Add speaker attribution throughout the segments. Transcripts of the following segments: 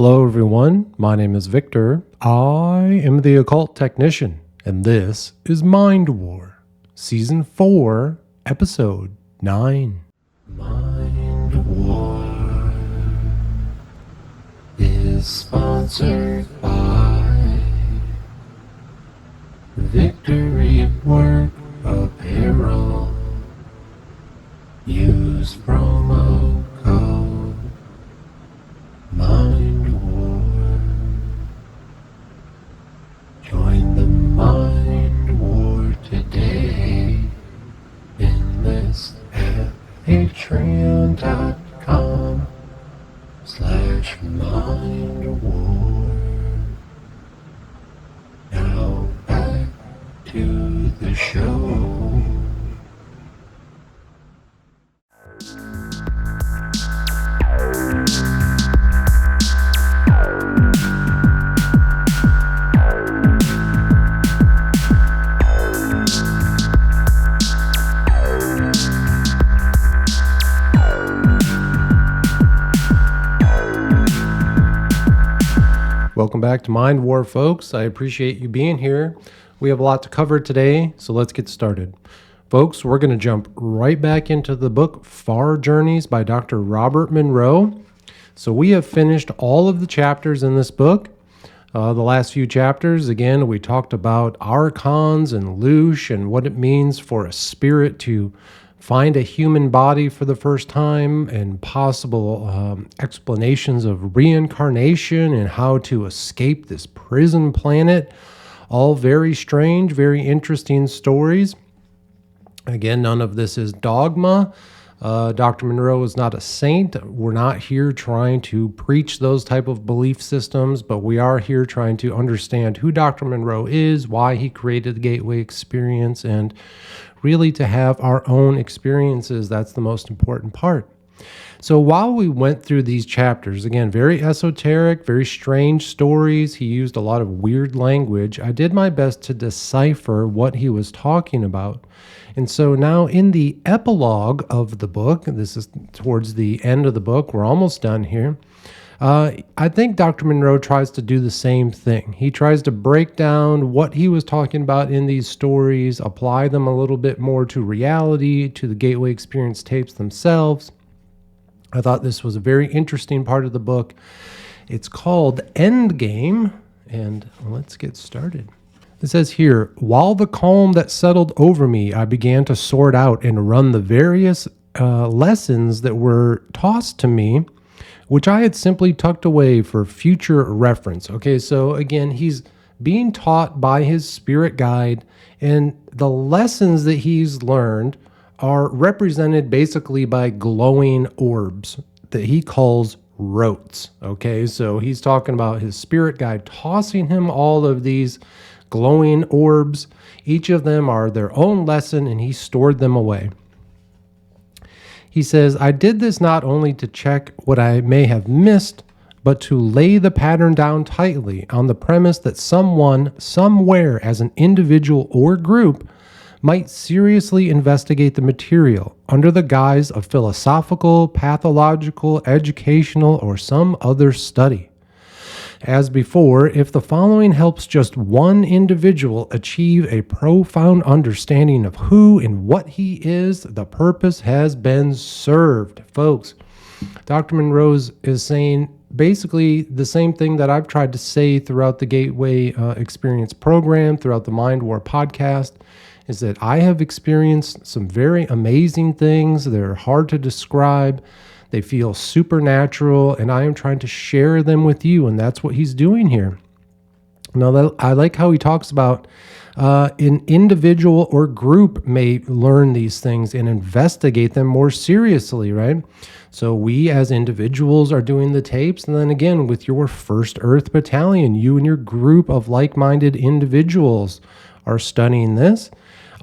Speaker 1: Hello everyone, my name is Victor. I am the Occult Technician, and this is Mind War, Season 4, Episode 9.
Speaker 2: Mind War is sponsored by Victory Work Apparel. Use promo code Mind War. Join the Mind War today. Enlist at patreon.com/mindwar. Now back to the show.
Speaker 1: Welcome back to Mind War, folks. I appreciate you being here. We have a lot to cover today, so let's get started. Folks, we're going to jump right back into the book Far Journeys by Dr. Robert Monroe. So we have finished all of the chapters in this book. The last few chapters, again, we talked about archons and loosh and what it means for a spirit to find a human body for the first time and possible explanations of reincarnation and how to escape this prison planet. All very strange, very interesting stories. Again, none of this is dogma. Dr. Monroe is not a saint. We're not here trying to preach those type of belief systems, but we are here trying to understand who Dr. Monroe is, why he created the Gateway Experience, and really to have our own experiences. That's the most important part. So while we went through these chapters, again, very esoteric, very strange stories, he used a lot of weird language. I did my best to decipher what he was talking about. And so now in the epilogue of the book, this is towards the end of the book, we're almost done here. I think Dr. Monroe tries to do the same thing. He tries to break down what he was talking about in these stories, apply them a little bit more to reality, to the Gateway Experience tapes themselves. I thought this was a very interesting part of the book. It's called Endgame, and let's get started. It says here, while the calm that settled over me, I began to sort out and run the various lessons that were tossed to me, which I had simply tucked away for future reference. Okay, so again, he's being taught by his spirit guide, and the lessons that he's learned are represented basically by glowing orbs that he calls rotes. Okay, so he's talking about his spirit guide tossing him all of these glowing orbs. Each of them are their own lesson, and he stored them away. He says, I did this not only to check what I may have missed, but to lay the pattern down tightly on the premise that someone, somewhere, as an individual or group, might seriously investigate the material under the guise of philosophical, pathological, educational, or some other study. As before, if the following helps just one individual achieve a profound understanding of who and what he is, the purpose has been served. Folks, Dr. Monroe is saying basically the same thing that I've tried to say throughout the Gateway Experience program, throughout the Mind War podcast, is that I have experienced some very amazing things. They're hard to describe. They feel supernatural, and I am trying to share them with you, and that's what he's doing here. Now, I like how he talks about an individual or group may learn these things and investigate them more seriously, right? So we as individuals are doing the tapes, and then again, with your First Earth Battalion, you and your group of like-minded individuals are studying this.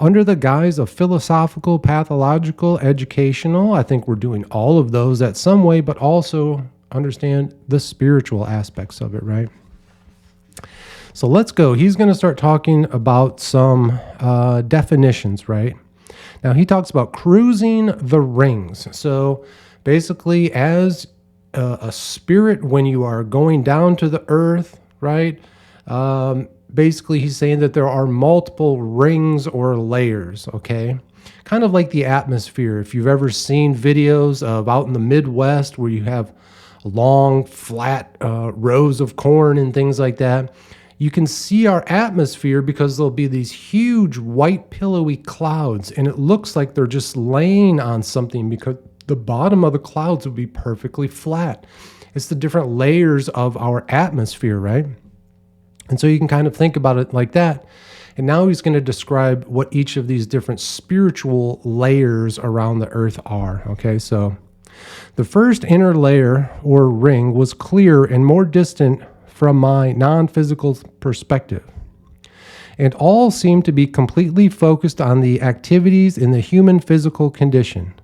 Speaker 1: Under the guise of philosophical, pathological, educational, I think we're doing all of those at some way, but also understand the spiritual aspects of it, right? So let's go. He's going to start talking about some definitions, right? Now he talks about cruising the rings. So basically, as a spirit when you are going down to the earth, right? Basically, he's saying that there are multiple rings or layers, okay? Kind of like the atmosphere. If you've ever seen videos of out in the Midwest where you have long, flat rows of corn and things like that, you can see our atmosphere because there'll be these huge white pillowy clouds, and it looks like they're just laying on something because the bottom of the clouds would be perfectly flat. It's the different layers of our atmosphere, right? And so you can kind of think about it like that. And now he's going to describe what each of these different spiritual layers around the earth are. Okay, so the first inner layer or ring was clear and more distant from my non-physical perspective, and all seemed to be completely focused on the activities in the human physical condition.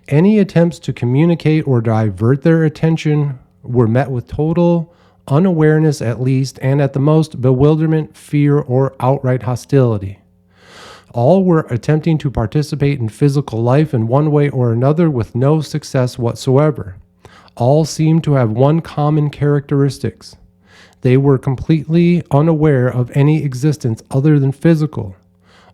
Speaker 1: Any attempts to communicate or divert their attention were met with total unawareness at least, and at the most bewilderment, fear, or outright hostility. All were attempting to participate in physical life in one way or another with no success whatsoever. All seemed to have one common characteristics. They were completely unaware of any existence other than physical.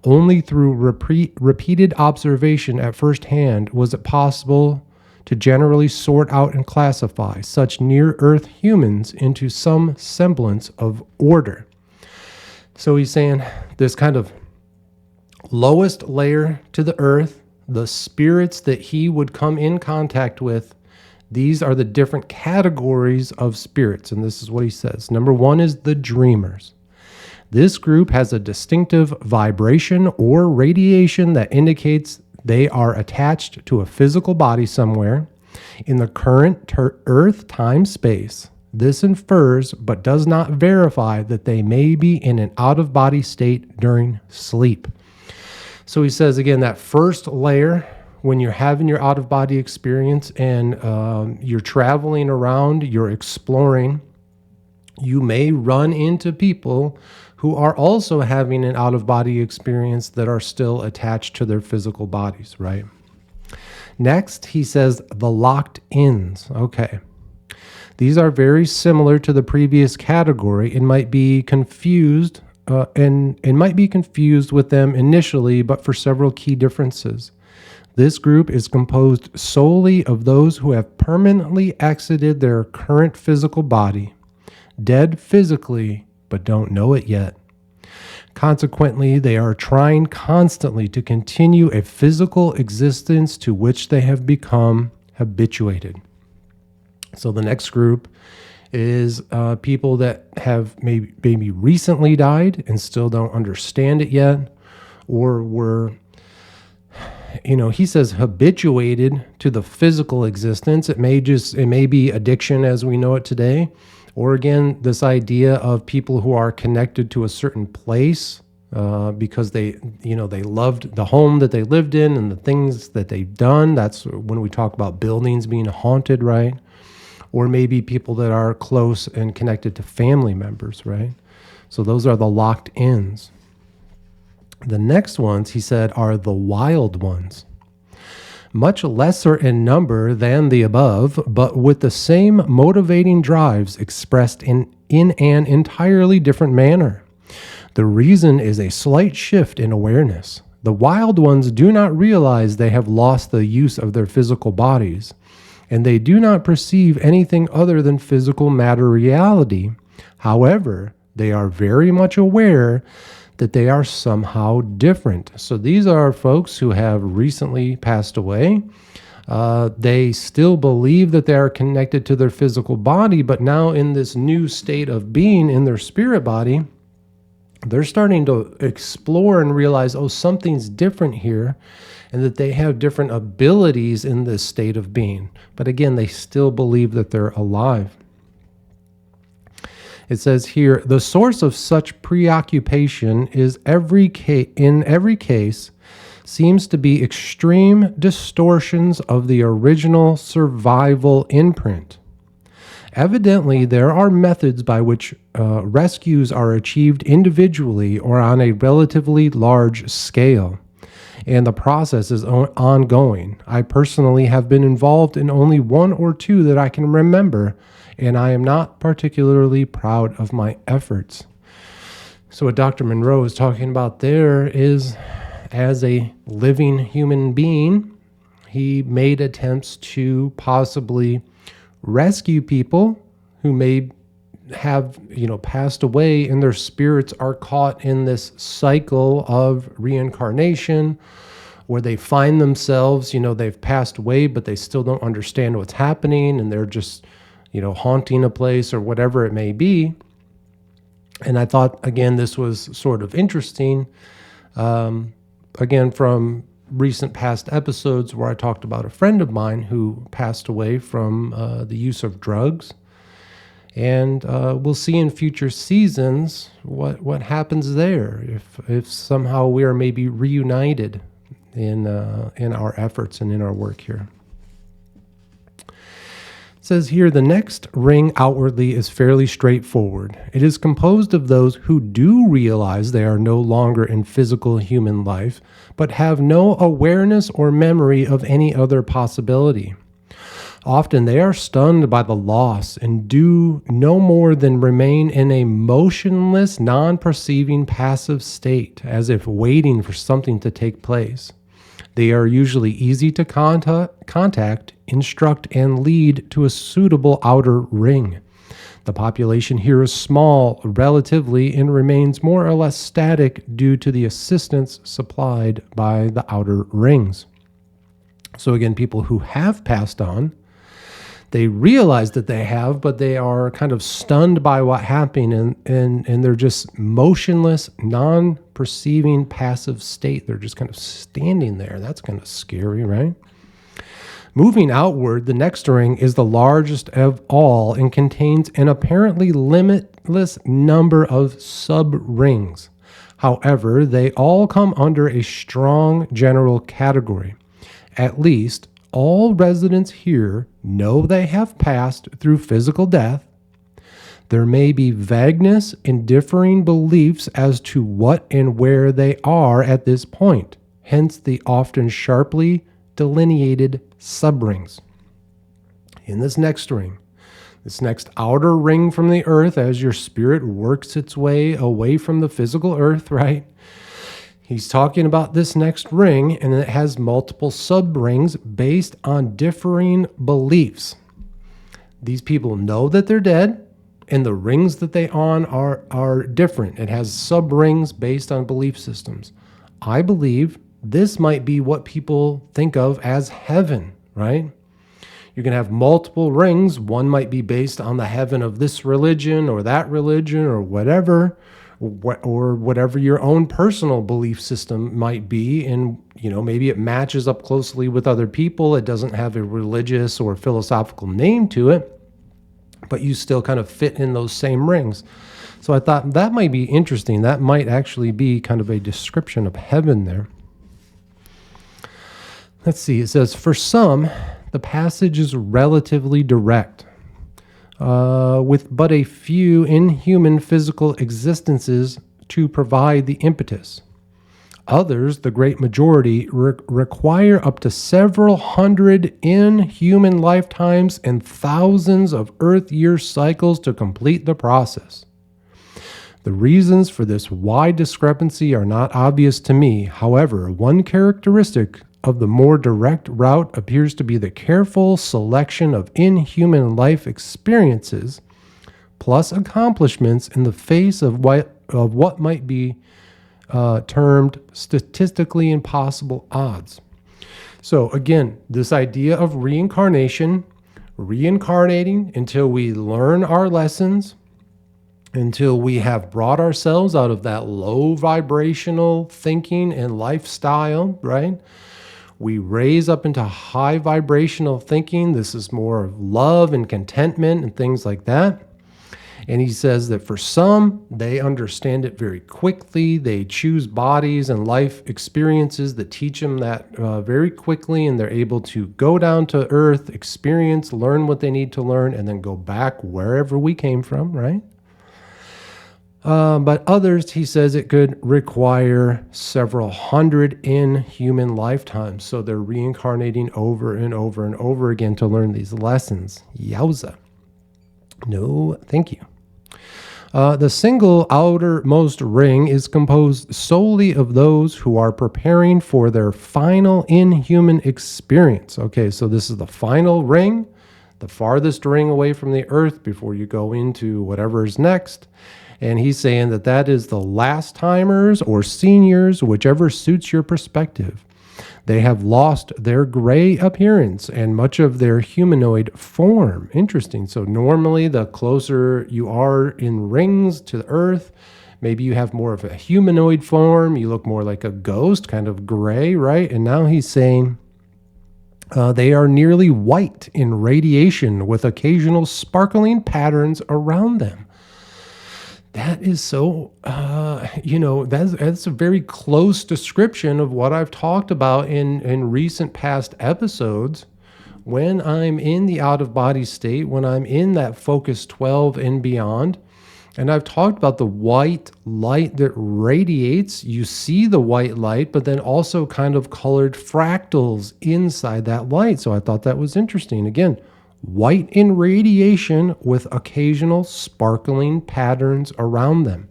Speaker 1: Only through repeated observation at first hand was it possible to generally sort out and classify such near-Earth humans into some semblance of order. So he's saying this kind of lowest layer to the earth, the spirits that he would come in contact with, these are the different categories of spirits. And this is what he says. Number one is the dreamers. This group has a distinctive vibration or radiation that indicates they are attached to a physical body somewhere in the current Earth time-space. This infers, but does not verify, that they may be in an out-of-body state during sleep. So he says, again, that first layer, when you're having your out-of-body experience and you're traveling around, you're exploring, you may run into people who are also having an out-of-body experience that are still attached to their physical bodies, right? Next, he says the locked-ins. Okay. These are very similar to the previous category and might be confused might be confused with them initially, but for several key differences. This group is composed solely of those who have permanently exited their current physical body, dead physically, but don't know it yet. Consequently, they are trying constantly to continue a physical existence to which they have become habituated. So the next group is people that have maybe recently died and still don't understand it yet, or were, he says habituated to the physical existence. It may be addiction as we know it today. Or again, this idea of people who are connected to a certain place because they loved the home that they lived in and the things that they've done. That's when we talk about buildings being haunted, right? Or maybe people that are close and connected to family members, right? So those are the locked ins. The next ones, he said, are the wild ones. Much lesser in number than the above, but with the same motivating drives expressed in an entirely different manner. The reason is a slight shift in awareness. The wild ones do not realize they have lost the use of their physical bodies, and they do not perceive anything other than physical matter reality. However, they are very much aware that they are somehow different. So these are folks who have recently passed away. They still believe that they are connected to their physical body, but now in this new state of being in their spirit body, they're starting to explore and realize, something's different here, and that they have different abilities in this state of being. But again, they still believe that they're alive. It says here, the source of such preoccupation is in every case seems to be extreme distortions of the original survival imprint. Evidently, there are methods by which rescues are achieved individually or on a relatively large scale. and the process is ongoing. I personally have been involved in only one or two that I can remember, and I am not particularly proud of my efforts. So what Dr. Monroe is talking about there is, as a living human being, he made attempts to possibly rescue people who may have, passed away, and their spirits are caught in this cycle of reincarnation where they find themselves, they've passed away, but they still don't understand what's happening, and they're just, haunting a place or whatever it may be. And I thought, again, this was sort of interesting. Again, from recent past episodes where I talked about a friend of mine who passed away from the use of drugs. And we'll see in future seasons what happens there if somehow we are maybe reunited in our efforts and in our work here. It says here, the next ring outwardly is fairly straightforward. It is composed of those who do realize they are no longer in physical human life, but have no awareness or memory of any other possibility. Often they are stunned by the loss and do no more than remain in a motionless, non-perceiving, passive state, as if waiting for something to take place. They are usually easy to contact, instruct, and lead to a suitable outer ring. The population here is small relatively and remains more or less static due to the assistance supplied by the outer rings. So again, people who have passed on, they realize that they have, but they are kind of stunned by what happened, and they're just motionless, non-perceiving, passive state. They're just kind of standing there. That's kind of scary, right? Moving outward, the next ring is the largest of all and contains an apparently limitless number of sub-rings. However, they all come under a strong general category. At least, all residents here know they have passed through physical death. There may be vagueness and differing beliefs as to what and where they are at this point, hence the often sharply delineated subrings. In this next ring, this next outer ring from the earth, as your spirit works its way away from the physical earth, right? He's talking about this next ring, and it has multiple sub-rings based on differing beliefs. These people know that they're dead, and the rings that they on are different. It has sub-rings based on belief systems. I believe this might be what people think of as heaven, right? You can have multiple rings. One might be based on the heaven of this religion or that religion or whatever, or whatever your own personal belief system might be. And, maybe it matches up closely with other people. It doesn't have a religious or philosophical name to it, but you still kind of fit in those same rings. So I thought that might be interesting. That might actually be kind of a description of heaven there. Let's see. It says, for some, the passage is relatively direct, with but a few inhuman physical existences to provide the impetus. Others, the great majority, require up to several hundred inhuman lifetimes and thousands of Earth-year cycles to complete the process. The reasons for this wide discrepancy are not obvious to me. However, one characteristic of the more direct route appears to be the careful selection of inhuman life experiences plus accomplishments in the face of what might be termed statistically impossible odds. So again, this idea of reincarnating until we learn our lessons, until we have brought ourselves out of that low vibrational thinking and lifestyle, right? We raise up into high vibrational thinking. This is more of love and contentment and things like that. And he says that for some, they understand it very quickly. They choose bodies and life experiences that teach them that very quickly, and they're able to go down to earth, experience, learn what they need to learn, and then go back wherever we came from, right? But others, he says, it could require several hundred in human lifetimes. So they're reincarnating over and over and over again to learn these lessons. Yowza. No, thank you. The single outermost ring is composed solely of those who are preparing for their final inhuman experience. Okay, so this is the final ring, the farthest ring away from the earth before you go into whatever's next. And he's saying that that is the last timers or seniors, whichever suits your perspective. They have lost their gray appearance and much of their humanoid form. Interesting. So normally the closer you are in rings to the earth, maybe you have more of a humanoid form. You look more like a ghost, kind of gray, right? And now he's saying they are nearly white in radiation with occasional sparkling patterns around them. That is so, that's a very close description of what I've talked about in recent past episodes. When I'm in the out-of-body state, when I'm in that focus 12 and beyond, and I've talked about the white light that radiates. You see the white light, but then also kind of colored fractals inside that light. So I thought that was interesting. Again, white in radiation with occasional sparkling patterns around them.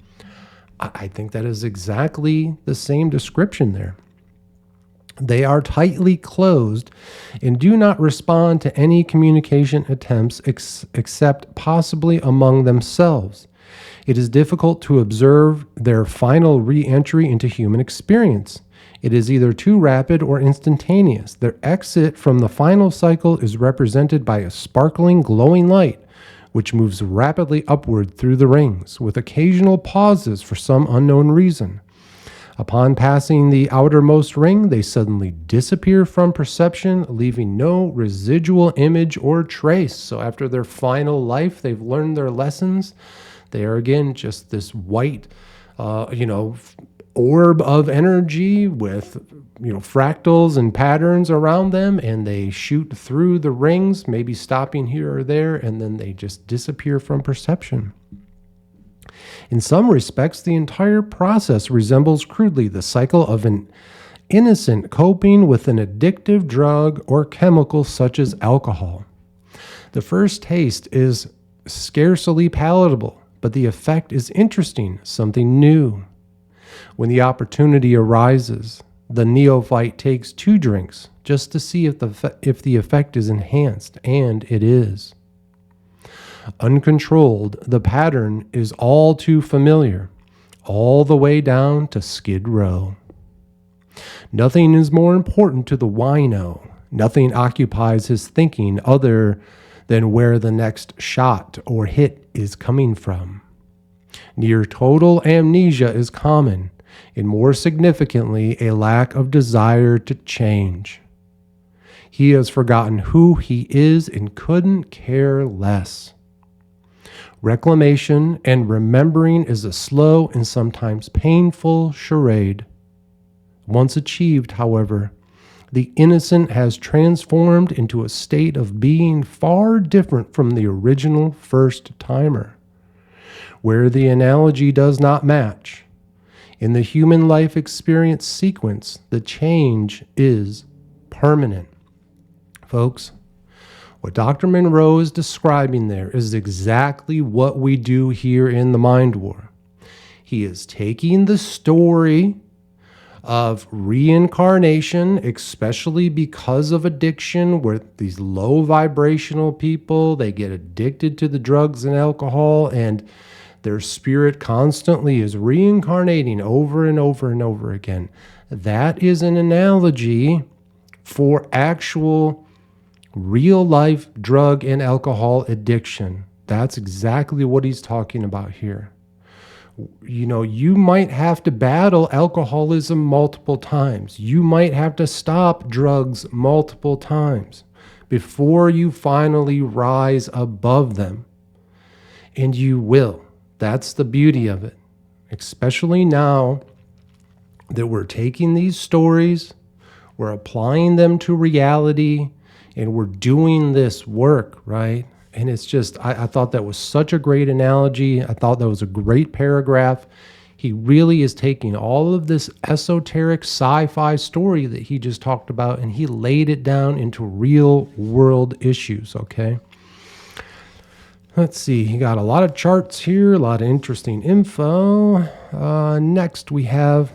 Speaker 1: I think that is exactly the same description there. They are tightly closed and do not respond to any communication attempts except possibly among themselves. It is difficult to observe their final re-entry into human experience. It is either too rapid or instantaneous. Their exit from the final cycle is represented by a sparkling, glowing light, which moves rapidly upward through the rings, with occasional pauses for some unknown reason. Upon passing the outermost ring, they suddenly disappear from perception, leaving no residual image or trace. So after their final life, they've learned their lessons. They are, again, just this white, orb of energy with, fractals and patterns around them, and they shoot through the rings, maybe stopping here or there, and then they just disappear from perception. In some respects, the entire process resembles crudely the cycle of an innocent coping with an addictive drug or chemical such as alcohol. The first taste is scarcely palatable, but the effect is interesting, something new. When the opportunity arises, the neophyte takes 2 drinks just to see if the effect is enhanced, and it is. Uncontrolled, the pattern is all too familiar, all the way down to Skid Row. Nothing is more important to the wino. Nothing occupies his thinking other than where the next shot or hit is coming from. Near total amnesia is common, and more significantly, a lack of desire to change. He has forgotten who he is and couldn't care less. Reclamation and remembering is a slow and sometimes painful charade. Once achieved, however, the innocent has transformed into a state of being far different from the original first-timer. Where the analogy does not match, in the human life experience sequence, the change is permanent. Folks, what Dr. Monroe is describing there is exactly what we do here in the Mind War. He is taking the story of reincarnation, especially because of addiction, where these low vibrational people, they get addicted to the drugs and alcohol, and their spirit constantly is reincarnating over and over and over again. That is an analogy for actual real life drug and alcohol addiction. That's exactly what he's talking about here. You might have to battle alcoholism multiple times. You might have to stop drugs multiple times before you finally rise above them. And you will. That's the beauty of it. Especially now that we're taking these stories, we're applying them to reality, and we're doing this work, right? And it's just, I thought that was such a great analogy. I thought that was a great paragraph. He really is taking all of this esoteric sci-fi story that he just talked about, and he laid it down into real world issues, okay? Let's see, he got a lot of charts here, a lot of interesting info. Next we have,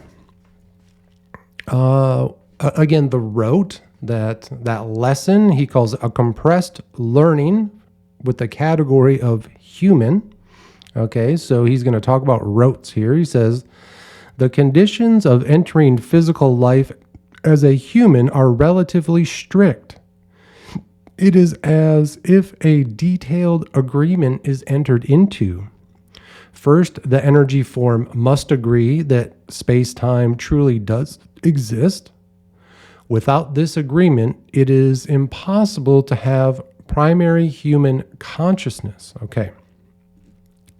Speaker 1: again, the rote, that lesson, he calls it a compressed learning with the category of human. Okay, so he's going to talk about rotes here. He says, the conditions of entering physical life as a human are relatively strict. It is as if a detailed agreement is entered into. First, the energy form must agree that space-time truly does exist. Without this agreement, it is impossible to have primary human consciousness. Okay.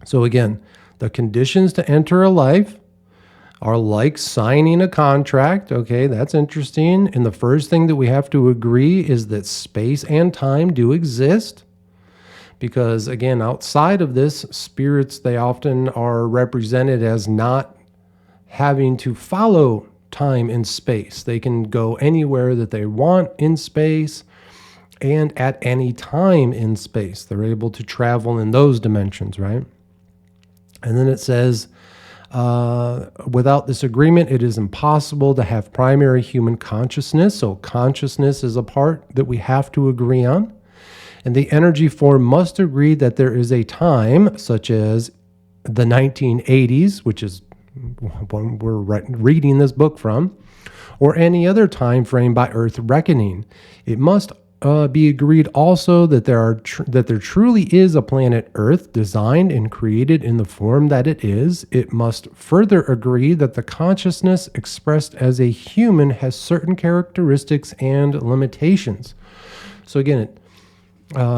Speaker 1: So again, the conditions to enter a life are like signing a contract. Okay, that's interesting. And the first thing that we have to agree is that space and time do exist. Because again, outside of this, spirits, they often are represented as not having to follow time and space. They can go anywhere that they want in space and at any time in space. They're able to travel in those dimensions, right? And then it says, without this agreement, it is impossible to have primary human consciousness. So consciousness is a part that we have to agree on. And the energy form must agree that there is a time, such as the 1980s, which is when we're reading this book from, or any other time frame by Earth reckoning. It must be agreed also that there truly is a planet Earth designed and created in the form that it is. It must further agree that the consciousness expressed as a human has certain characteristics and limitations. So again,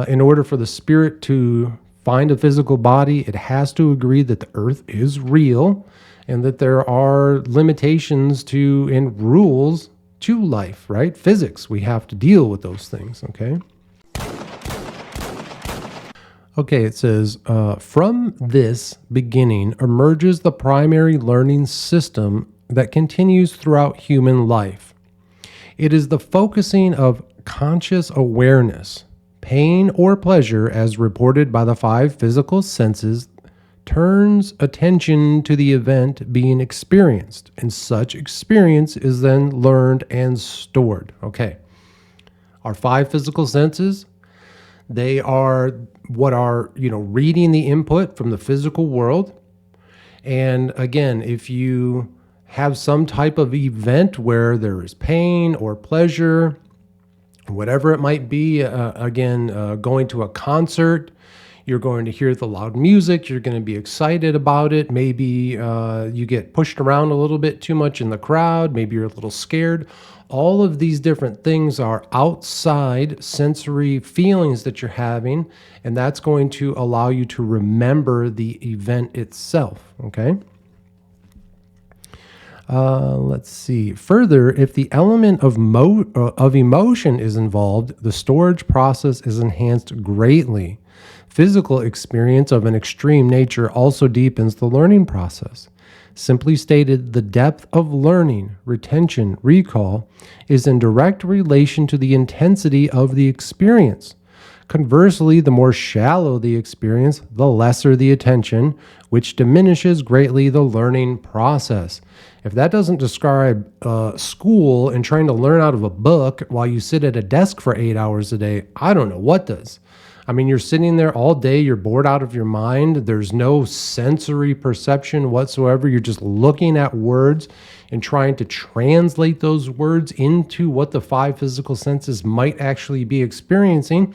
Speaker 1: in order for the spirit to find a physical body, it has to agree that the Earth is real and that there are limitations to and rules to life, right? Physics, we have to deal with those things, okay? Okay, it says, from this beginning emerges the primary learning system that continues throughout human life. It is the focusing of conscious awareness. Pain or pleasure, as reported by the 5 physical senses, turns attention to the event being experienced, and such experience is then learned and stored. Okay. Our 5 physical senses, they are what are, reading the input from the physical world. And again, if you have some type of event where there is pain or pleasure, whatever it might be, going to a concert, you're going to hear the loud music, you're going to be excited about it. Maybe you get pushed around a little bit too much in the crowd. Maybe you're a little scared. All of these different things are outside sensory feelings that you're having, and that's going to allow you to remember the event itself, okay? Let's see. Further, if the element of emotion is involved, the storage process is enhanced greatly. Physical experience of an extreme nature also deepens the learning process. Simply stated, the depth of learning, retention, recall is in direct relation to the intensity of the experience. Conversely, the more shallow the experience, the lesser the attention, which diminishes greatly the learning process. If that doesn't describe school and trying to learn out of a book while you sit at a desk for 8 hours a day, I don't know what does. I mean, you're sitting there all day, you're bored out of your mind, there's no sensory perception whatsoever, you're just looking at words and trying to translate those words into what the 5 physical senses might actually be experiencing,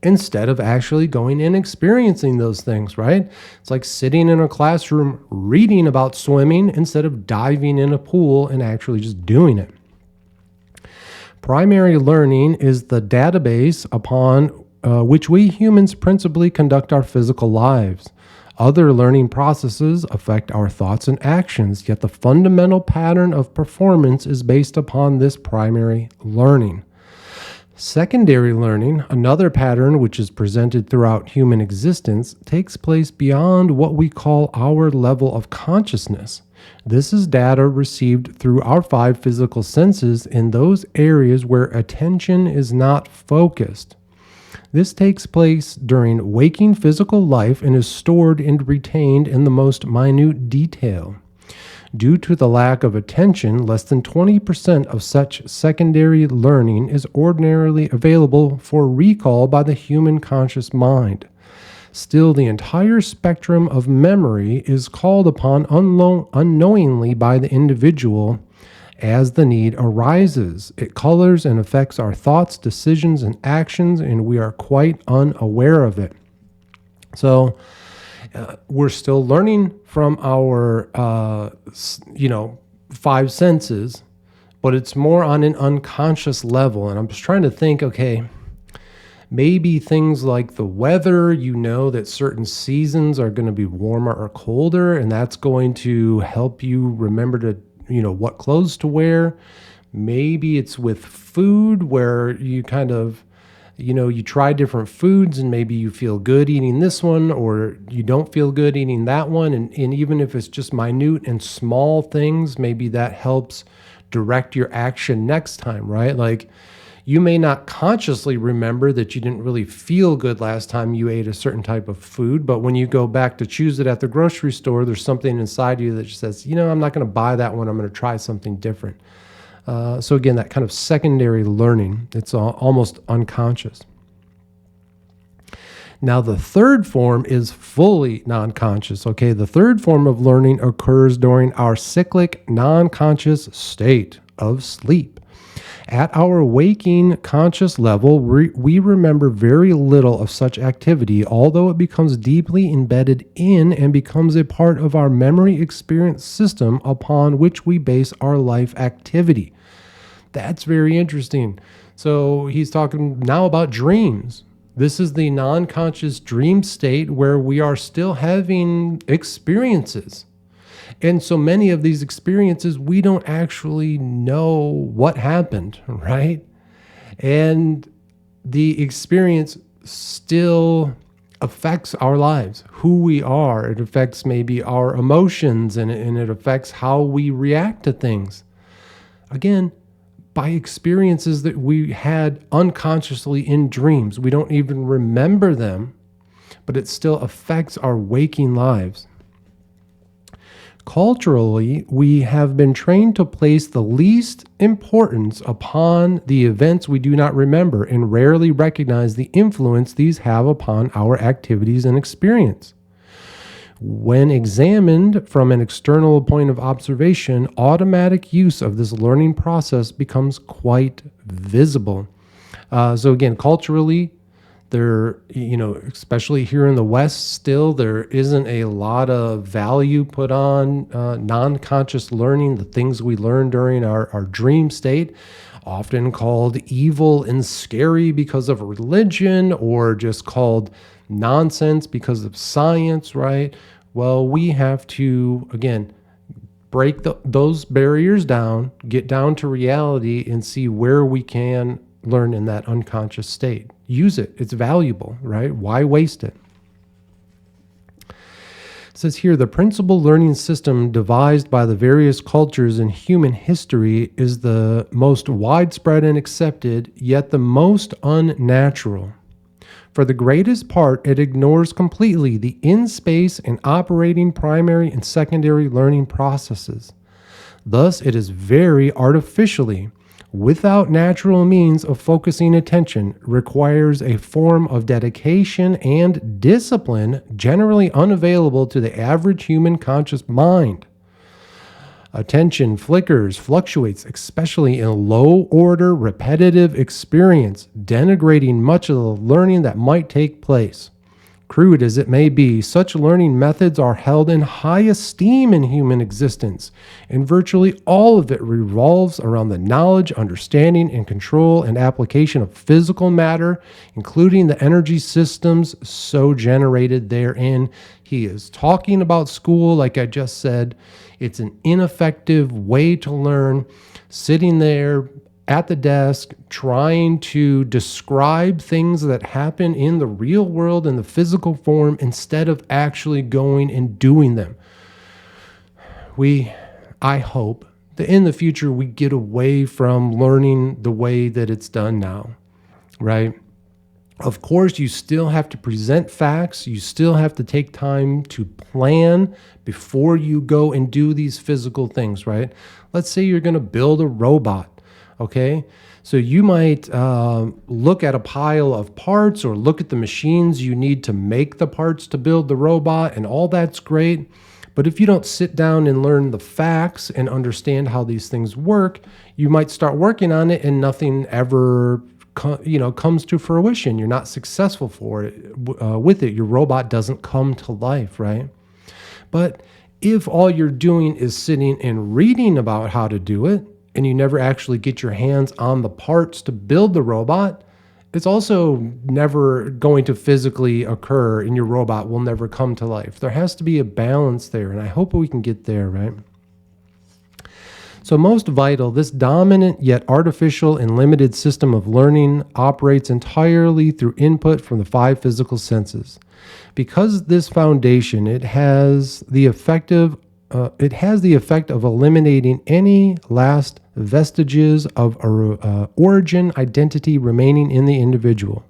Speaker 1: instead of actually going and experiencing those things, right? It's like sitting in a classroom reading about swimming instead of diving in a pool and actually just doing it. Primary learning is the database upon which we humans principally conduct our physical lives. Other learning processes affect our thoughts and actions, yet the fundamental pattern of performance is based upon this primary learning. Secondary learning, another pattern which is presented throughout human existence, takes place beyond what we call our level of consciousness. This is data received through our five physical senses in those areas where attention is not focused. This takes place during waking physical life and is stored and retained in the most minute detail. Due to the lack of attention, less than 20% of such secondary learning is ordinarily available for recall by the human conscious mind. Still, the entire spectrum of memory is called upon unknowingly by the individual as the need arises. It colors and affects our thoughts, decisions, and actions, and we are quite unaware of it. So, we're still learning from our, five senses, but it's more on an unconscious level. And I'm just trying to think, okay, maybe things like the weather, that certain seasons are going to be warmer or colder, and that's going to help you remember to, what clothes to wear. Maybe it's with food where you kind of, you try different foods and maybe you feel good eating this one or you don't feel good eating that one. And even if it's just minute and small things, maybe that helps direct your action next time, right? Like you may not consciously remember that you didn't really feel good last time you ate a certain type of food, but when you go back to choose it at the grocery store, there's something inside you that just says, I'm not going to buy that one. I'm going to try something different. So again, that kind of secondary learning, it's almost unconscious. Now, the third form is fully non-conscious. Okay, the third form of learning occurs during our cyclic non-conscious state of sleep. At our waking conscious level, we remember very little of such activity, although it becomes deeply embedded in and becomes a part of our memory experience system upon which we base our life activity. That's very interesting. So he's talking now about dreams. This is the non-conscious dream state where we are still having experiences. And so many of these experiences, we don't actually know what happened, right? And the experience still affects our lives, who we are. It affects maybe our emotions and it affects how we react to things. Again, by experiences that we had unconsciously in dreams. We don't even remember them, but it still affects our waking lives. Culturally, we have been trained to place the least importance upon the events we do not remember and rarely recognize the influence these have upon our activities and experience. When examined from an external point of observation, automatic use of this learning process becomes quite visible. So again, culturally, there, especially here in the West, still there isn't a lot of value put on non-conscious learning, the things we learn during our dream state, often called evil and scary because of religion or just called nonsense because of science, right? Well, we have to, again, break those barriers down, get down to reality and see where we can learn in that unconscious state. Use it. It's valuable, right? Why waste it? It says here, the principal learning system devised by the various cultures in human history is the most widespread and accepted, yet the most unnatural. For the greatest part, it ignores completely the in-space and operating primary and secondary learning processes. Thus, it is very artificially, without natural means of focusing attention, requires a form of dedication and discipline generally unavailable to the average human conscious mind. Attention fluctuates, especially in low-order, repetitive experience, denigrating much of the learning that might take place. Crude as it may be, such learning methods are held in high esteem in human existence, and virtually all of it revolves around the knowledge, understanding, and control and application of physical matter, including the energy systems so generated therein. He is talking about school, like I just said. It's an ineffective way to learn, sitting there at the desk trying to describe things that happen in the real world in the physical form instead of actually going and doing them. I hope that in the future we get away from learning the way that it's done now, right? Of course, you still have to present facts. You still have to take time to plan before you go and do these physical things, right? Let's say you're going to build a robot, okay? So you might look at a pile of parts or look at the machines you need to make the parts to build the robot, and all that's great. But if you don't sit down and learn the facts and understand how these things work, you might start working on it and nothing ever comes to fruition. You're not successful with it. Your robot doesn't come to life, right? But if all you're doing is sitting and reading about how to do it, and you never actually get your hands on the parts to build the robot, it's also never going to physically occur, and your robot will never come to life. There has to be a balance there, and I hope we can get there, right? So most vital, this dominant yet artificial and limited system of learning operates entirely through input from the 5 physical senses. Because this foundation, it has the effect of eliminating any last vestiges of origin identity remaining in the individual.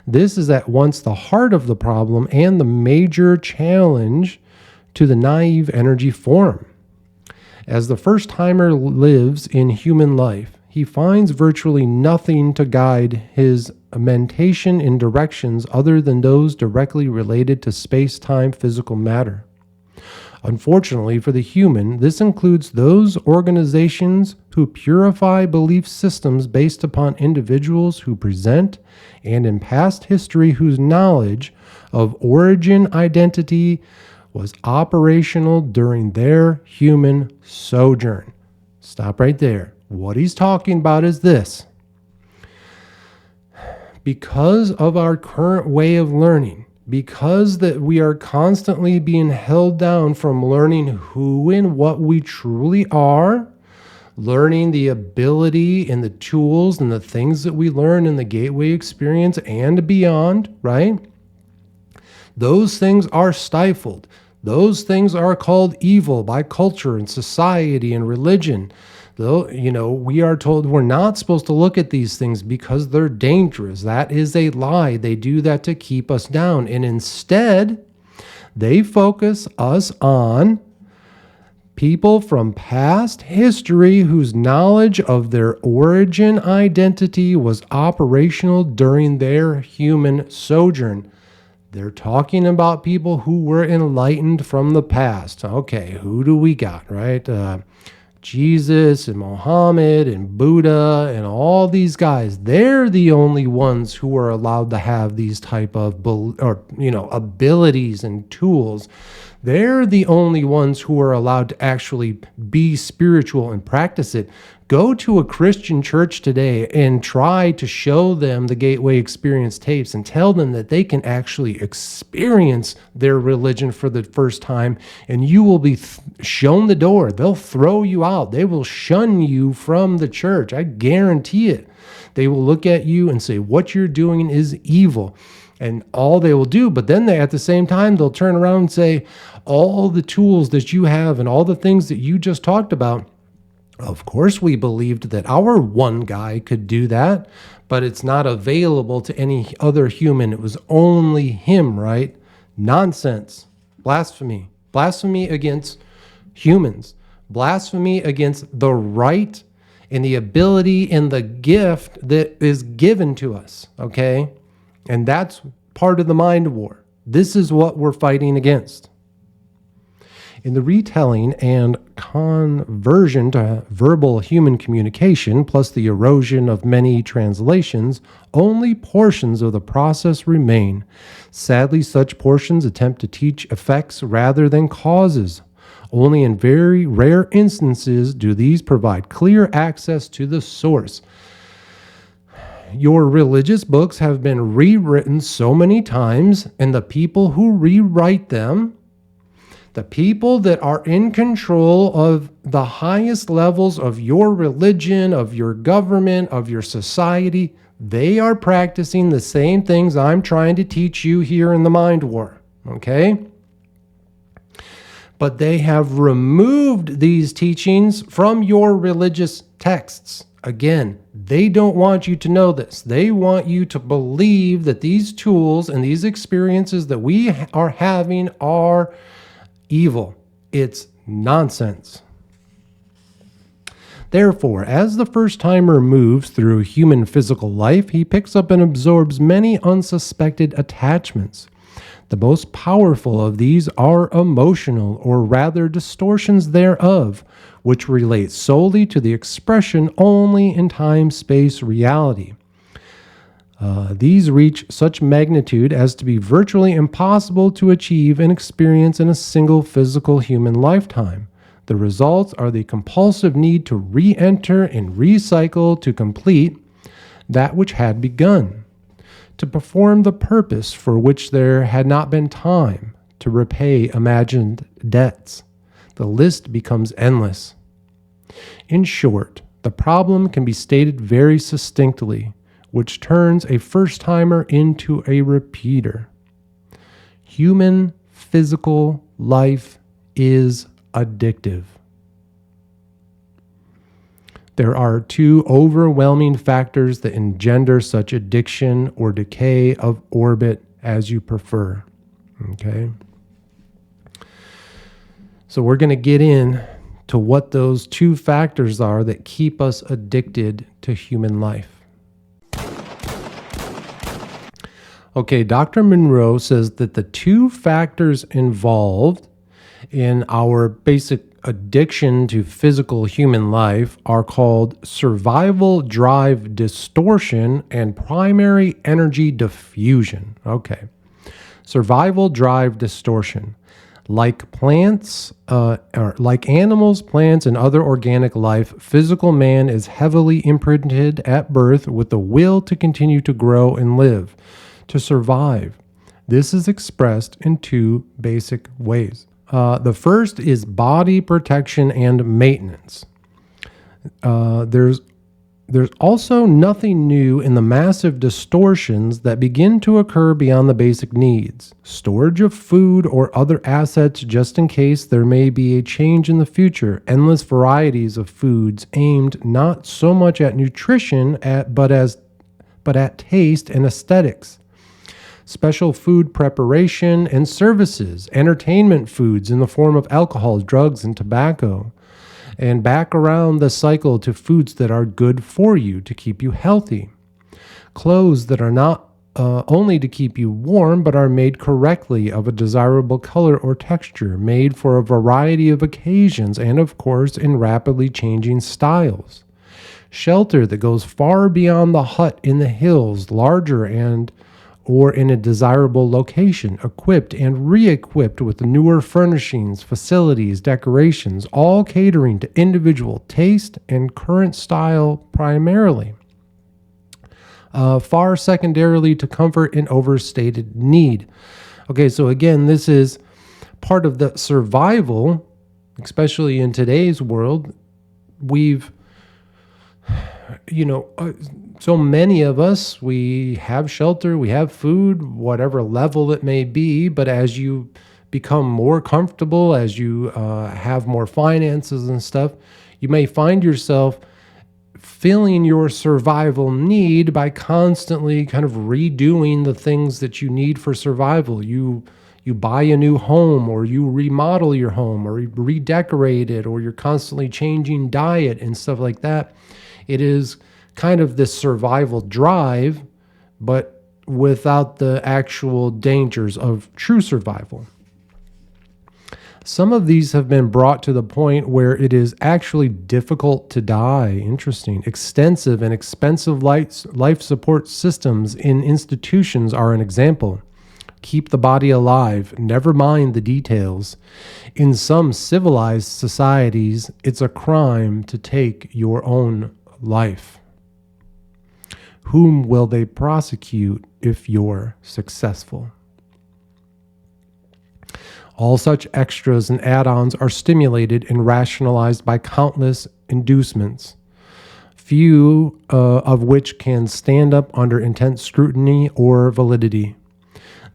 Speaker 1: This is at once the heart of the problem and the major challenge to the naive energy form. As the first-timer lives in human life, he finds virtually nothing to guide his mentation in directions other than those directly related to space-time physical matter. Unfortunately for the human, this includes those organizations who purify belief systems based upon individuals who present, and in past history whose knowledge of origin identity was operational during their human sojourn. Stop right there. What he's talking about is this. Because of our current way of learning, because that we are constantly being held down from learning who and what we truly are, learning the ability and the tools and the things that we learn in the gateway experience and beyond, right? Those things are stifled. Those things are called evil by culture and society and religion. Though, we are told we're not supposed to look at these things because they're dangerous. That is a lie. They do that to keep us down. And instead, they focus us on people from past history whose knowledge of their origin identity was operational during their human sojourn. They're talking about people who were enlightened from the past. Okay, who do we got, right? Jesus and Muhammad and Buddha and all these guys. They're the only ones who are allowed to have these type of abilities and tools. They're the only ones who are allowed to actually be spiritual and practice it. Go to a Christian church today and try to show them the Gateway Experience tapes and tell them that they can actually experience their religion for the first time, and you will be shown the door. They'll throw you out. They will shun you from the church. I guarantee it. They will look at you and say, what you're doing is evil. And all they will do, but then at the same time, they'll turn around and say, all the tools that you have and all the things that you just talked about, of course we believed that our one guy could do that, but it's not available to any other human. It was only him, right? Nonsense. Blasphemy. Blasphemy against humans. Blasphemy against the right and the ability and the gift that is given to us, okay? And that's part of the mind war. This is what we're fighting against. In the retelling and conversion to verbal human communication, plus the erosion of many translations, only portions of the process remain. Sadly, such portions attempt to teach effects rather than causes. Only in very rare instances do these provide clear access to the source. Your religious books have been rewritten so many times, and the people who rewrite them, The people that are in control of the highest levels of your religion, of your government, of your society, they are practicing the same things I'm trying to teach you here in the Mind War. Okay? But they have removed these teachings from your religious texts. Again, they don't want you to know this. They want you to believe that these tools and these experiences that we are having are evil. It's nonsense. Therefore, as the first timer moves through human physical life, he picks up and absorbs many unsuspected attachments. The most powerful of these are emotional, or rather distortions thereof, which relate solely to the expression only in time-space reality. These reach such magnitude as to be virtually impossible to achieve and experience in a single physical human lifetime. The results are the compulsive need to re-enter and recycle to complete that which had begun, to perform the purpose for which there had not been time, to repay imagined debts. The list becomes endless. In short, the problem can be stated very succinctly, which turns a first-timer into a repeater. Human physical life is addictive. There are two overwhelming factors that engender such addiction or decay of orbit, as you prefer. Okay? So we're going to get in to what those two factors are that keep us addicted to human life. Okay, Dr. Monroe says that the two factors involved in our basic addiction to physical human life are called survival drive distortion and primary energy diffusion. Okay, survival drive distortion. Like plants, or like animals, plants, and other organic life, physical man is heavily imprinted at birth with the will to continue to grow and live, to survive. This is expressed in two basic ways. The first is body protection and maintenance. There's also nothing new in the massive distortions that begin to occur beyond the basic needs. Storage of food or other assets just in case there may be a change in the future. Endless varieties of foods aimed not so much at nutrition but at taste and aesthetics. Special food preparation and services, entertainment foods in the form of alcohol, drugs, and tobacco, and back around the cycle to foods that are good for you to keep you healthy. Clothes that are not only to keep you warm, but are made correctly of a desirable color or texture, made for a variety of occasions, and of course in rapidly changing styles. Shelter that goes far beyond the hut in the hills, larger or in a desirable location, equipped and re-equipped with newer furnishings, facilities, decorations, all catering to individual taste and current style primarily. Far secondarily to comfort and overstated need. Okay, so again, this is part of the survival, especially in today's world. So many of us, we have shelter, we have food, whatever level it may be, but as you become more comfortable, as you have more finances and stuff, you may find yourself filling your survival need by constantly kind of redoing the things that you need for survival. You buy a new home, or you remodel your home, or redecorate it, or you're constantly changing diet and stuff like that. It is kind of this survival drive, but without the actual dangers of true survival. Some of these have been brought to the point where it is actually difficult to die. Interesting. Extensive and expensive life support systems in institutions are an example. Keep the body alive, never mind the details. In some civilized societies, it's a crime to take your own life. Whom will they prosecute if you're successful? All such extras and add-ons are stimulated and rationalized by countless inducements, few of which can stand up under intense scrutiny or validity.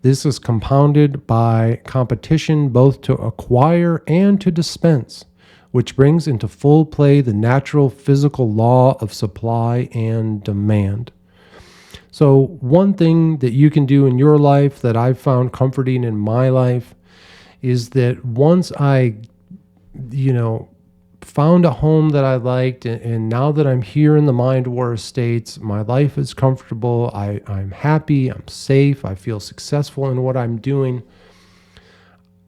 Speaker 1: This is compounded by competition both to acquire and to dispense, which brings into full play the natural physical law of supply and demand. So one thing that you can do in your life that I've found comforting in my life is that once I, found a home that I liked, and now that I'm here in the Mind War Estates, my life is comfortable, I'm happy, I'm safe, I feel successful in what I'm doing.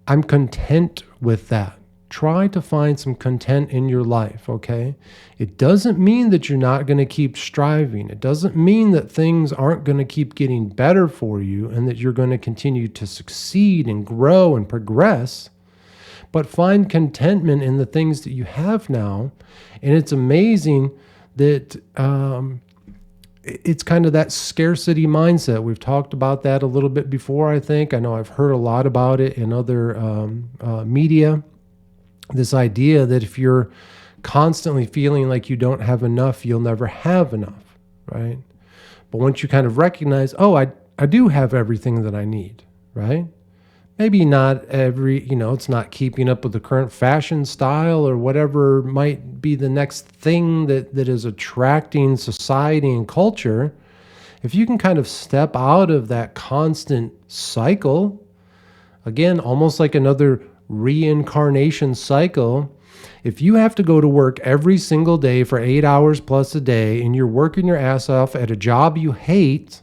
Speaker 1: I'm content with that. Try to find some content in your life, okay? It doesn't mean that you're not going to keep striving. It doesn't mean that things aren't going to keep getting better for you and that you're going to continue to succeed and grow and progress. But find contentment in the things that you have now. And it's amazing that it's kind of that scarcity mindset. We've talked about that a little bit before, I think. I know I've heard a lot about it in other media. This idea that if you're constantly feeling like you don't have enough, you'll never have enough, right? But once you kind of recognize, oh, I do have everything that I need, right? Maybe not it's not keeping up with the current fashion style or whatever might be the next thing that is attracting society and culture. If you can kind of step out of that constant cycle, again, almost like another reincarnation cycle. If you have to go to work every single day for 8 hours plus a day and you're working your ass off at a job you hate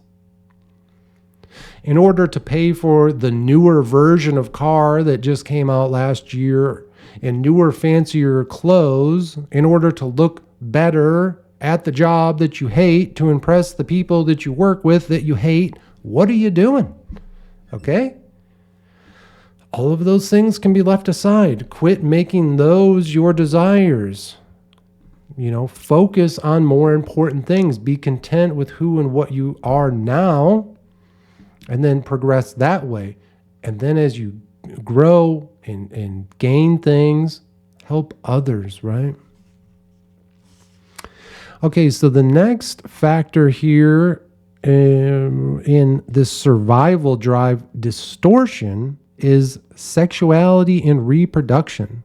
Speaker 1: in order to pay for the newer version of car that just came out last year and newer, fancier clothes in order to look better at the job that you hate to impress the people that you work with that you hate, what are you doing? Okay? All of those things can be left aside. Quit making those your desires. Focus on more important things. Be content with who and what you are now, and then progress that way. And then as you grow and gain things, help others, right? Okay, so the next factor here in this survival drive distortion is sexuality and reproduction.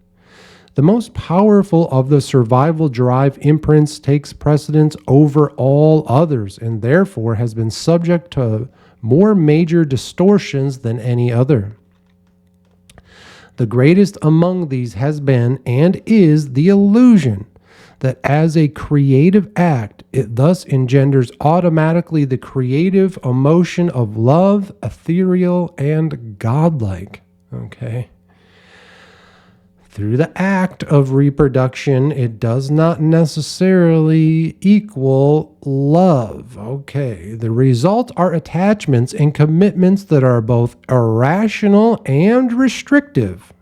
Speaker 1: The most powerful of the survival drive imprints takes precedence over all others and therefore has been subject to more major distortions than any other. The greatest among these has been and is the illusion that as a creative act, it thus engenders automatically the creative emotion of love, ethereal, and godlike. Okay. Through the act of reproduction, it does not necessarily equal love. Okay. The result are attachments and commitments that are both irrational and restrictive,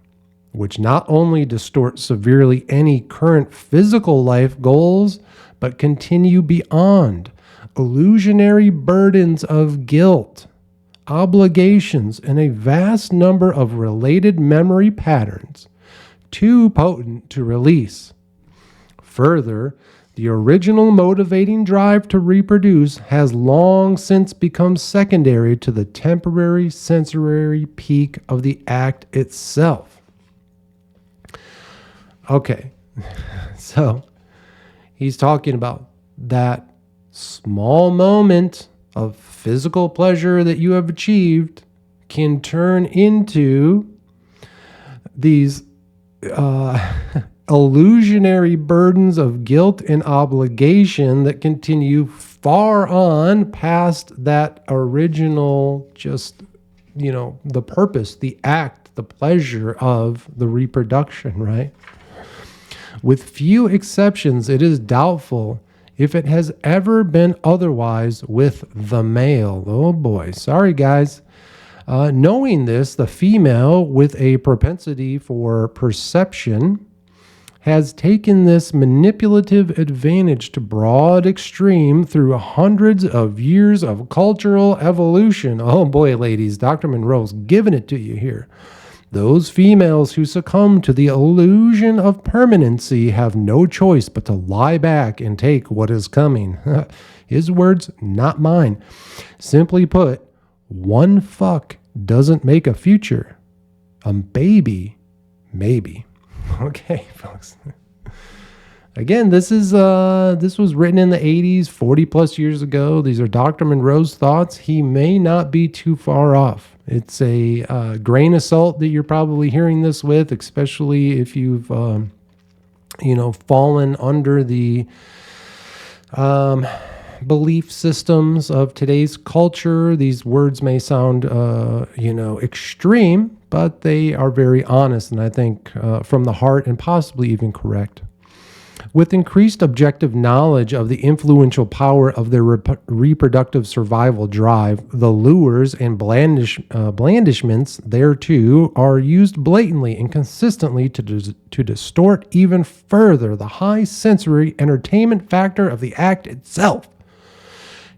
Speaker 1: which not only distort severely any current physical life goals, but continue beyond. Illusionary burdens of guilt, obligations, and a vast number of related memory patterns, too potent to release. Further, the original motivating drive to reproduce has long since become secondary to the temporary sensory peak of the act itself. Okay, so he's talking about that small moment of physical pleasure that you have achieved can turn into these illusionary burdens of guilt and obligation that continue far on past that original, just, the purpose, the act, the pleasure of the reproduction, right? With few exceptions, it is doubtful if it has ever been otherwise with the male. Oh boy, sorry guys. Knowing this, the female with a propensity for perception has taken this manipulative advantage to broad extreme through hundreds of years of cultural evolution. Oh boy, ladies, Dr. Monroe's giving it to you here. Those females who succumb to the illusion of permanency have no choice but to lie back and take what is coming. His words, not mine. Simply put, one fuck doesn't make a future. A baby, maybe. Okay, folks. Again, this was written in the 80s, 40 plus years ago. These are Dr. Monroe's thoughts. He may not be too far off. It's a grain of salt that you're probably hearing this with, especially if you've, fallen under the belief systems of today's culture. These words may sound, extreme, but they are very honest, and I think from the heart and possibly even correct. With increased objective knowledge of the influential power of their reproductive survival drive, the lures and blandishments thereto are used blatantly and consistently to distort even further the high sensory entertainment factor of the act itself,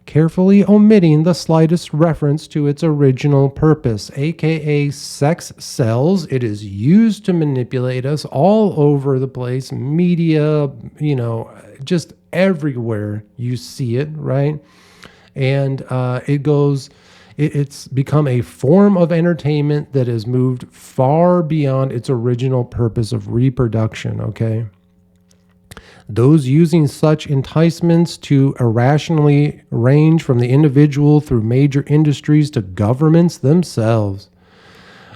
Speaker 1: carefully omitting the slightest reference to its original purpose, aka sex sells. It is used to manipulate us all over the place, media, just everywhere you see it, right? And it's become a form of entertainment that has moved far beyond its original purpose of reproduction, okay? Those using such enticements to irrationally range from the individual through major industries to governments themselves.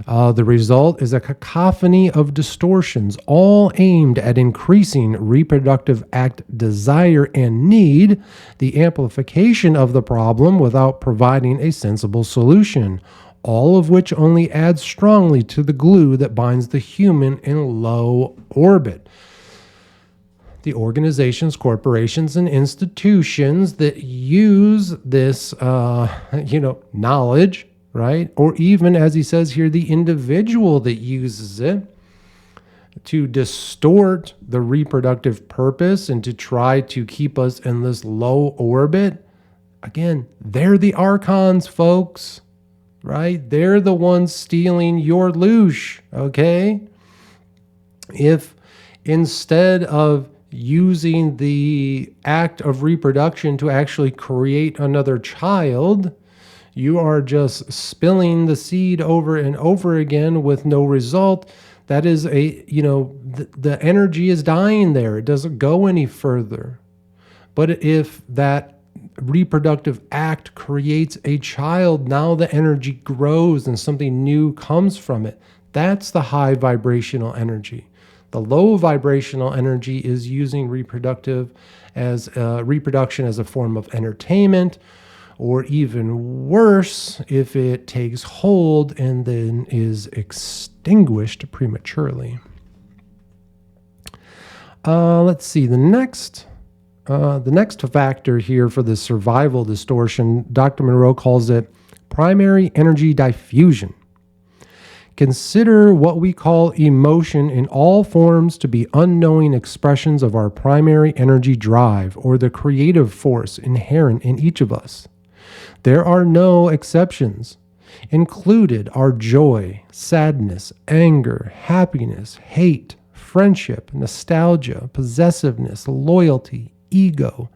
Speaker 1: The result is a cacophony of distortions, all aimed at increasing reproductive act desire and need, the amplification of the problem without providing a sensible solution, all of which only adds strongly to the glue that binds the human in low orbit. The organizations, corporations, and institutions that use this, knowledge, right? Or even, as he says here, the individual that uses it to distort the reproductive purpose and to try to keep us in this low orbit. Again, they're the archons, folks, right? They're the ones stealing your loosh, okay? If instead of using the act of reproduction to actually create another child, you are just spilling the seed over and over again with no result, that is the energy is dying there. It doesn't go any further. But if that reproductive act creates a child, now the energy grows and something new comes from it. That's the high vibrational energy. The low vibrational energy is using reproduction as a form of entertainment, or even worse, if it takes hold and then is extinguished prematurely. Let's see. The next factor here for the survival distortion, Dr. Monroe calls it primary energy diffusion. Consider what we call emotion in all forms to be unknowing expressions of our primary energy drive, or the creative force inherent in each of us. There are no exceptions. Included are joy, sadness, anger, happiness, hate, friendship, nostalgia, possessiveness, loyalty, ego,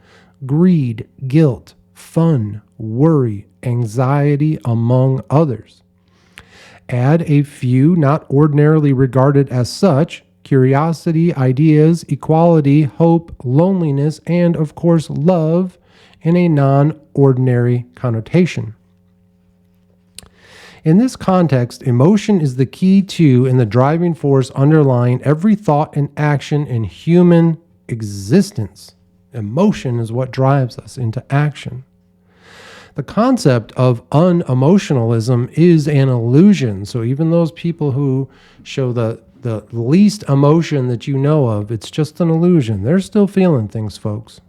Speaker 1: greed, guilt, fun, worry, anxiety, among others. Add a few not ordinarily regarded as such: curiosity, ideas, equality, hope, loneliness, and of course love in a non-ordinary connotation. In this context, emotion is the key to and the driving force underlying every thought and action in human existence. Emotion is what drives us into action. The concept of unemotionalism is an illusion. So even those people who show the least emotion that you know of, it's just an illusion. They're still feeling things, folks.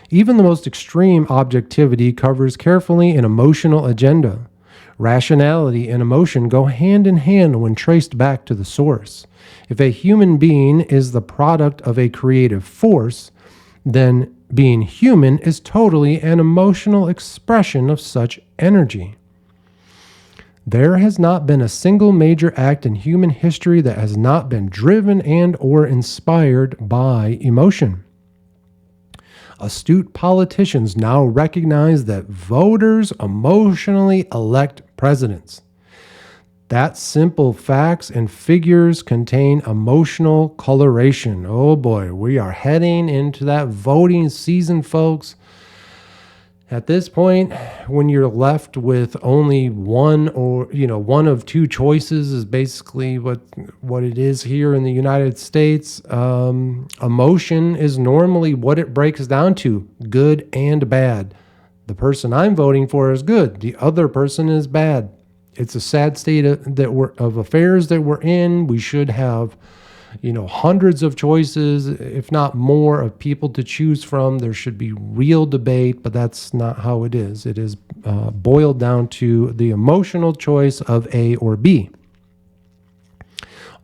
Speaker 1: Even the most extreme objectivity covers carefully an emotional agenda. Rationality and emotion go hand in hand when traced back to the source. If a human being is the product of a creative force, then being human is totally an emotional expression of such energy. There has not been a single major act in human history that has not been driven and or inspired by emotion. Astute politicians now recognize that voters emotionally elect presidents. That simple facts and figures contain emotional coloration. Oh boy, we are heading into that voting season, folks. At this point, when you're left with only one of two choices is basically what it is here in the United States. Emotion is normally what it breaks down to, good and bad. The person I'm voting for is good. The other person is bad. It's a sad state of affairs that we're in. We should have hundreds of choices, if not more, of people to choose from. There should be real debate, but that's not how it is. It is boiled down to the emotional choice of A or B.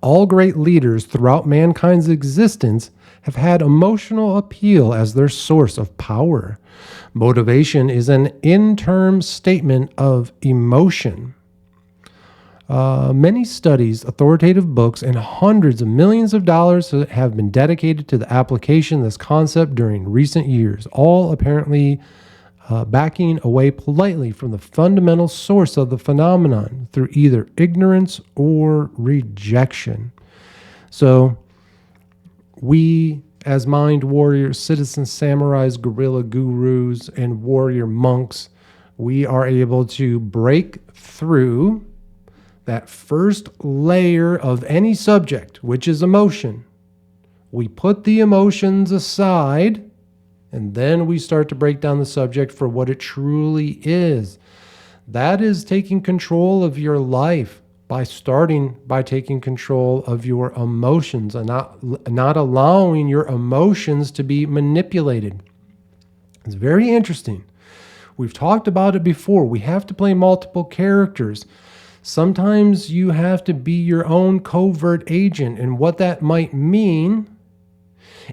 Speaker 1: All great leaders throughout mankind's existence have had emotional appeal as their source of power. Motivation is an in-term statement of emotion. Many studies, authoritative books, and hundreds of millions of dollars have been dedicated to the application of this concept during recent years, all apparently backing away politely from the fundamental source of the phenomenon through either ignorance or rejection. So we, as mind warriors, citizen samurais, guerrilla gurus, and warrior monks, we are able to break through that first layer of any subject, which is emotion. We put the emotions aside, and then we start to break down the subject for what it truly is. That is taking control of your life by starting by taking control of your emotions and not allowing your emotions to be manipulated. It's very interesting. We've talked about it before. We have to play multiple characters. Sometimes you have to be your own covert agent, and what that might mean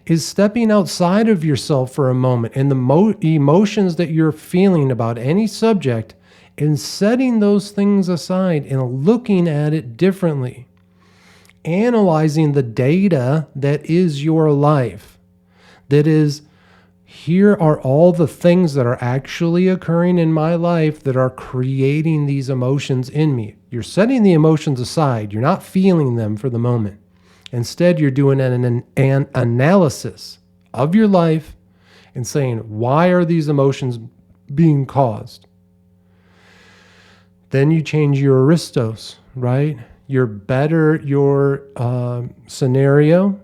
Speaker 1: is stepping outside of yourself for a moment and the emotions that you're feeling about any subject and setting those things aside and looking at it differently, analyzing the data that is your life. That is, here are all the things that are actually occurring in my life that are creating these emotions in me. You're setting the emotions aside. You're not feeling them for the moment. Instead, you're doing an analysis of your life and saying, why are these emotions being caused? Then you change your aristos, right? Your scenario,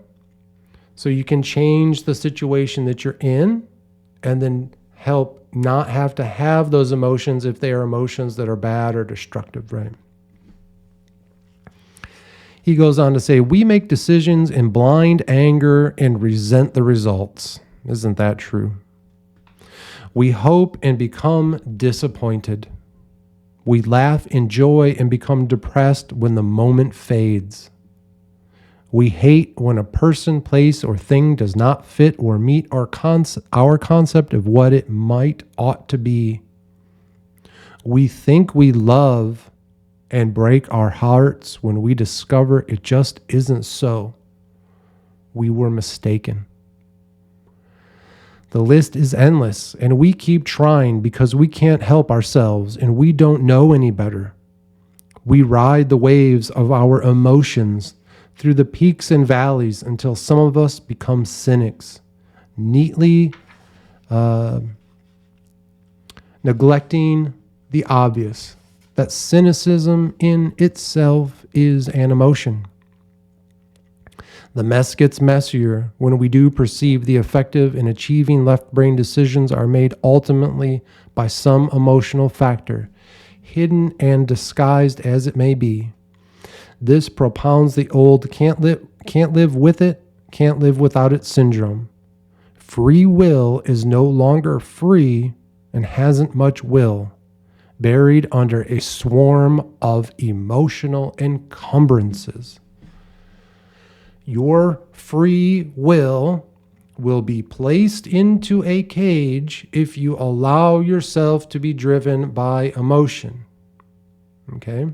Speaker 1: so you can change the situation that you're in and then help not have to have those emotions if they are emotions that are bad or destructive, right? He goes on to say, we make decisions in blind anger and resent the results. Isn't that true? We hope and become disappointed. We laugh in joy and become depressed when the moment fades. We hate when a person, place, or thing does not fit or meet our concept of what it ought to be. We think we love and break our hearts when we discover it just isn't so. We were mistaken. The list is endless, and we keep trying because we can't help ourselves and we don't know any better. We ride the waves of our emotions through the peaks and valleys until some of us become cynics, neatly neglecting the obvious, that cynicism in itself is an emotion. The mess gets messier when we do perceive the effective and achieving left brain decisions are made ultimately by some emotional factor, hidden and disguised as it may be. This propounds the old can't live with it, can't live without it syndrome. Free will is no longer free and hasn't much will, buried under a swarm of emotional encumbrances. Your free will be placed into a cage if you allow yourself to be driven by emotion. Okay.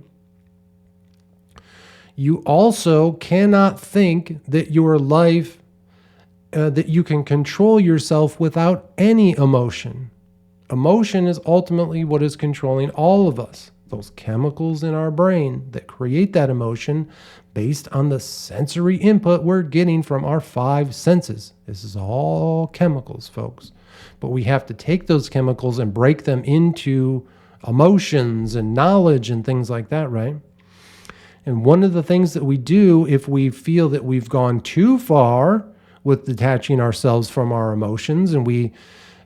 Speaker 1: You also cannot think that your life, that you can control yourself without any emotion. Emotion is ultimately what is controlling all of us. Those chemicals in our brain that create that emotion based on the sensory input we're getting from our five senses. This is all chemicals, folks. But we have to take those chemicals and break them into emotions and knowledge and things like that, right? And one of the things that we do if we feel that we've gone too far with detaching ourselves from our emotions and we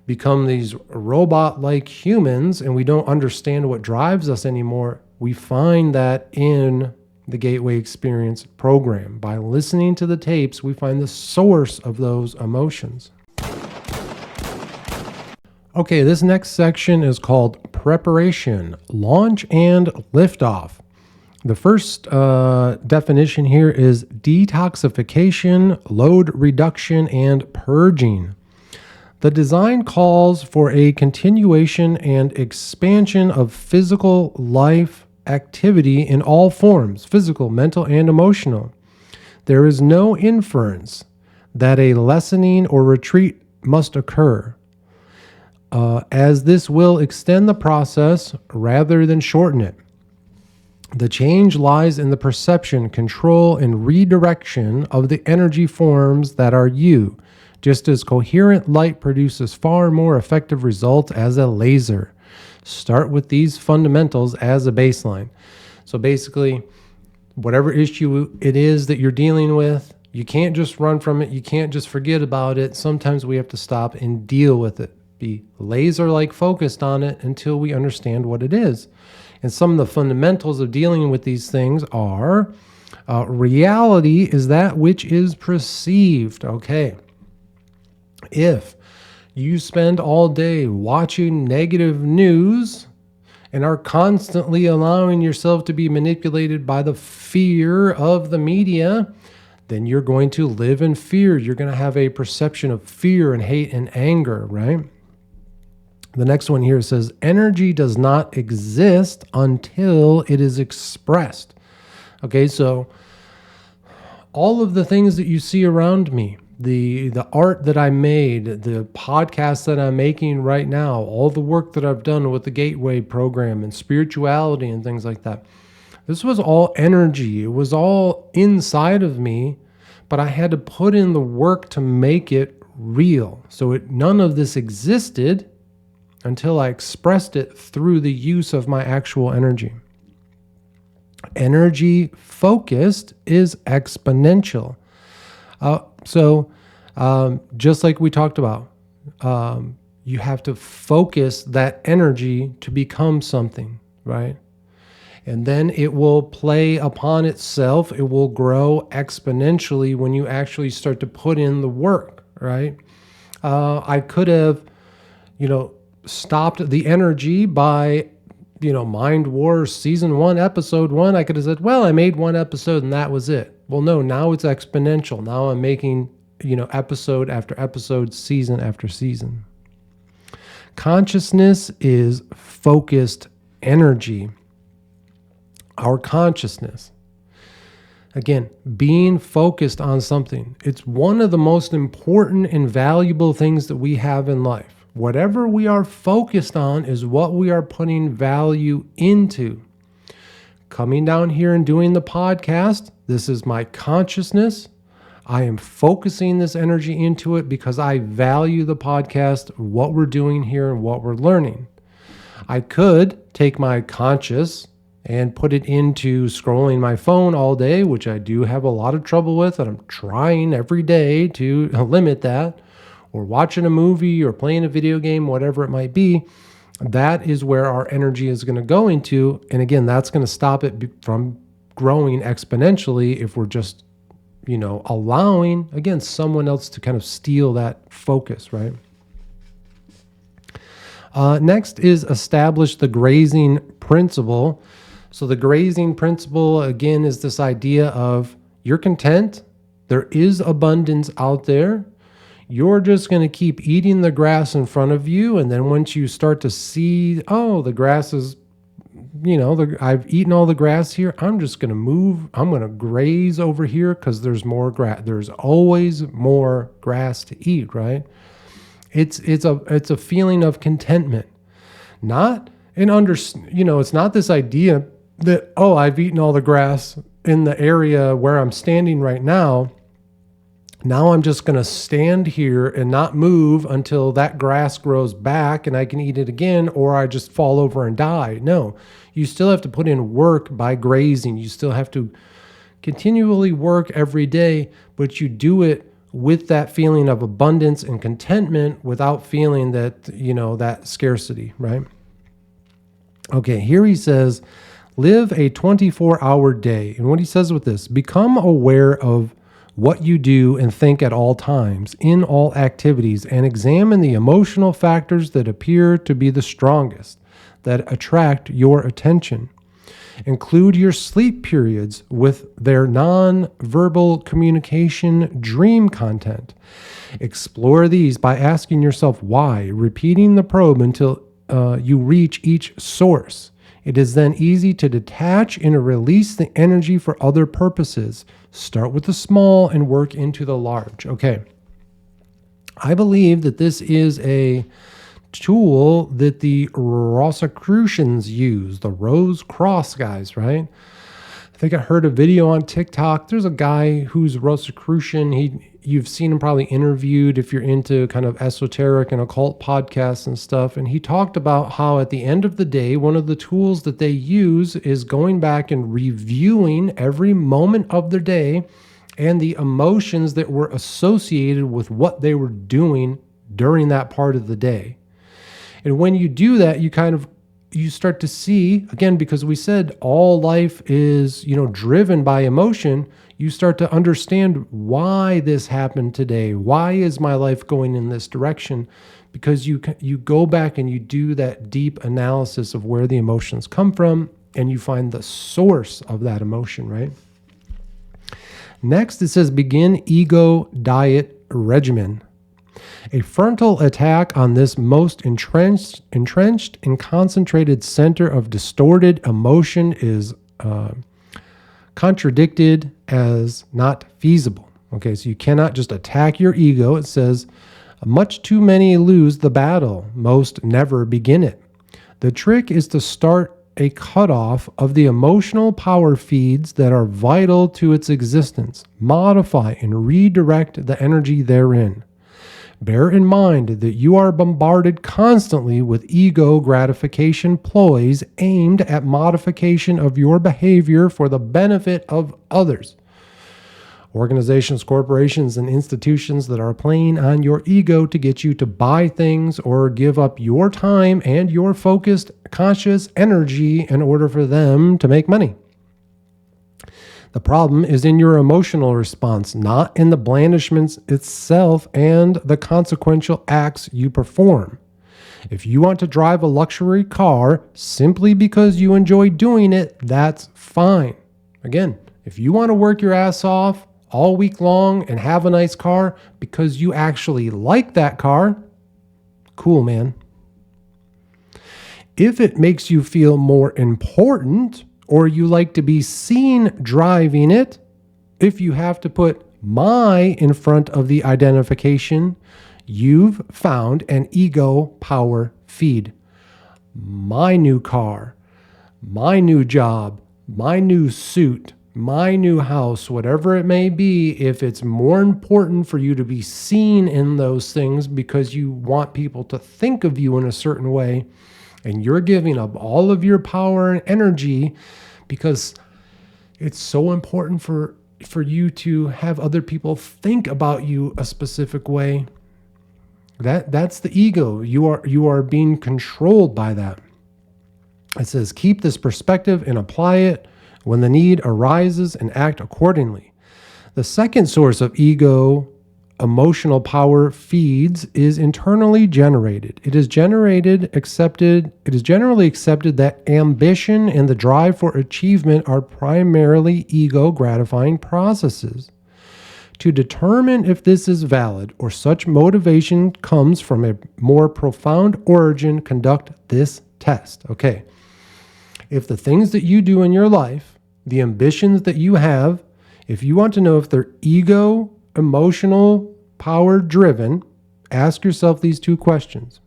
Speaker 1: become these robot-like humans and we don't understand what drives us anymore, we find that in the Gateway Experience program. By listening to the tapes, we find the source of those emotions. Okay, this next section is called Preparation, Launch, and Liftoff. The first definition here is detoxification, load reduction, and purging. The design calls for a continuation and expansion of physical life activity in all forms, physical, mental, and emotional. There is no inference that a lessening or retreat must occur, as this will extend the process rather than shorten it. The change lies in the perception, control, and redirection of the energy forms that are you, just as coherent light produces far more effective results as a laser. Start with these fundamentals as a baseline. So basically, whatever issue it is that you're dealing with, you can't just run from it. You can't just forget about it. Sometimes we have to stop and deal with it. Be laser-like focused on it until we understand what it is. And some of the fundamentals of dealing with these things are reality is that which is perceived. Okay. If you spend all day watching negative news and are constantly allowing yourself to be manipulated by the fear of the media, then you're going to live in fear. You're going to have a perception of fear and hate and anger, right? The next one here says, energy does not exist until it is expressed. Okay, so all of the things that you see around me, the art that I made, the podcast that I'm making right now, all the work that I've done with the Gateway program and spirituality and things like that, this was all energy. It was all inside of me, but I had to put in the work to make it real. So none of this existed until I expressed it through the use of my actual energy. Energy focused is exponential. So just like we talked about, you have to focus that energy to become something, right? And then it will play upon itself. It will grow exponentially when you actually start to put in the work, right? I could have, stopped the energy by, Mind Wars Season 1, Episode 1. I could have said, well, I made one episode and that was it. Well, no, now it's exponential. Now I'm making, episode after episode, season after season. Consciousness is focused energy. Our consciousness. Again, being focused on something. It's one of the most important and valuable things that we have in life. Whatever we are focused on is what we are putting value into. Coming down here and doing the podcast, this is my consciousness. I am focusing this energy into it because I value the podcast, what we're doing here and what we're learning. I could take my conscious and put it into scrolling my phone all day, which I do have a lot of trouble with, and I'm trying every day to limit that, or watching a movie or playing a video game, whatever it might be. That is where our energy is going to go into. And again, that's going to stop it from growing exponentially if we're just, allowing, again, someone else to kind of steal that focus, right? Next is establish the grazing principle. So the grazing principle, again, is this idea of you're content. There is abundance out there. You're just going to keep eating the grass in front of you. And then once you start to see, the grass is I've eaten all the grass here. I'm just going to move. I'm going to graze over here because there's more grass. There's always more grass to eat, right? It's a feeling of contentment, not it's not this idea that, oh, I've eaten all the grass in the area where I'm standing right now. Now I'm just going to stand here and not move until that grass grows back and I can eat it again, or I just fall over and die. No, you still have to put in work by grazing. You still have to continually work every day, but you do it with that feeling of abundance and contentment without feeling that, that scarcity, right? Okay, here he says, live a 24-hour day. And what he says with this, become aware of what you do and think at all times, in all activities, and examine the emotional factors that appear to be the strongest, that attract your attention. Include your sleep periods with their non-verbal communication dream content. Explore these by asking yourself why, repeating the probe until you reach each source. It is then easy to detach and release the energy for other purposes. Start with the small and work into the large. Okay. I believe that this is a tool that the Rosicrucians use, the Rose Cross guys, right? I think I heard a video on TikTok. There's a guy who's Rosicrucian. You've seen him probably interviewed if you're into kind of esoteric and occult podcasts and stuff. And he talked about how at the end of the day, one of the tools that they use is going back and reviewing every moment of their day and the emotions that were associated with what they were doing during that part of the day. And when you do that, you start to see, again, because we said all life is, driven by emotion, you start to understand why this happened today. Why is my life going in this direction? Because you go back and you do that deep analysis of where the emotions come from, and you find the source of that emotion, right? Next, it says begin ego diet regimen. A frontal attack on this most entrenched and concentrated center of distorted emotion is contradicted as not feasible. Okay, so you cannot just attack your ego. It says, much too many lose the battle, most never begin it. The trick is to start a cutoff of the emotional power feeds that are vital to its existence, modify and redirect the energy therein. Bear in mind that you are bombarded constantly with ego gratification ploys aimed at modification of your behavior for the benefit of others. Organizations, corporations, and institutions that are playing on your ego to get you to buy things or give up your time and your focused, conscious energy in order for them to make money. The problem is in your emotional response, not in the blandishments itself and the consequential acts you perform. If you want to drive a luxury car simply because you enjoy doing it, that's fine. Again, if you want to work your ass off all week long and have a nice car because you actually like that car, cool, man. If it makes you feel more important, or you like to be seen driving it, if you have to put my in front of the identification, you've found an ego power feed. My new car, my new job, my new suit, my new house, whatever it may be, if it's more important for you to be seen in those things because you want people to think of you in a certain way, and you're giving up all of your power and energy because it's so important for you to have other people think about you a specific way, that's the ego. You are being controlled by that. It says, keep this perspective and apply it when the need arises and act accordingly. The second source of ego emotional power feeds is internally generated. It is generally accepted that ambition and the drive for achievement are primarily ego gratifying processes. To determine if this is valid or such motivation comes from a more profound origin, conduct this test. Okay. If the things that you do in your life, the ambitions that you have, if you want to know if they're ego, emotional, power driven, ask yourself these two questions.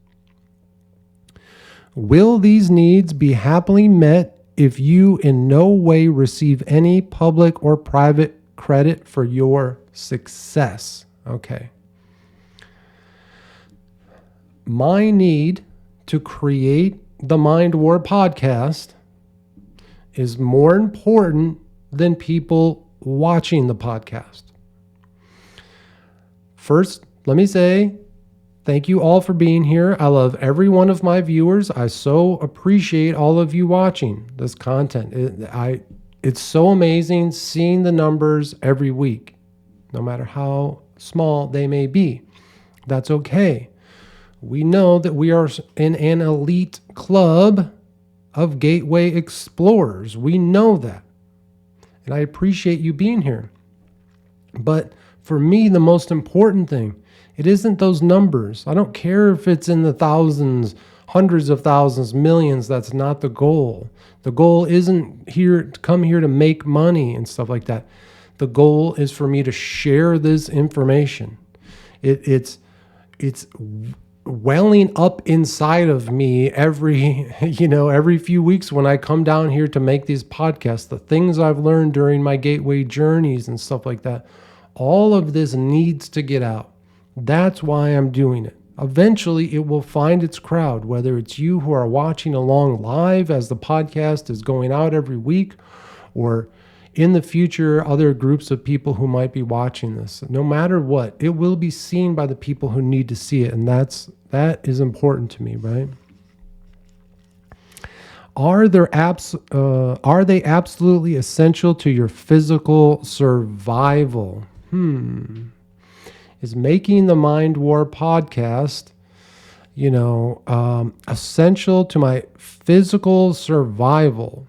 Speaker 1: Will these needs be happily met if you in no way receive any public or private credit for your success? Okay. My need to create the Mind War podcast is more important than people watching the podcast. First, let me say thank you all for being here. I love every one of my viewers. I so appreciate all of you watching this content. It's so amazing seeing the numbers every week, no matter how small they may be. That's okay. We know that we are in an elite club of Gateway Explorers. We know that. And I appreciate you being here. But for me, the most important thing, it isn't those numbers. I don't care if it's in the thousands, hundreds of thousands, millions. That's not the goal. The goal isn't here to come here to make money and stuff like that. The goal is for me to share this information. It's welling up inside of me every few weeks when I come down here to make these podcasts, the things I've learned during my gateway journeys and stuff like that. All of this needs to get out. That's why I'm doing it. Eventually, it will find its crowd, whether it's you who are watching along live as the podcast is going out every week, or in the future, other groups of people who might be watching this. No matter what, it will be seen by the people who need to see it, and that is important to me, right? Are they absolutely essential to your physical survival? Is making the Mind War podcast, essential to my physical survival?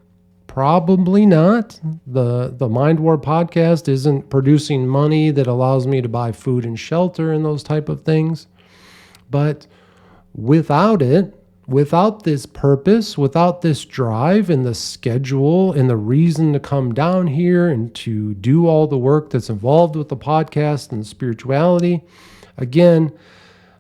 Speaker 1: Probably not. The Mind War podcast isn't producing money that allows me to buy food and shelter and those type of things. But without it, without this purpose, without this drive and the schedule and the reason to come down here and to do all the work that's involved with the podcast and spirituality, again,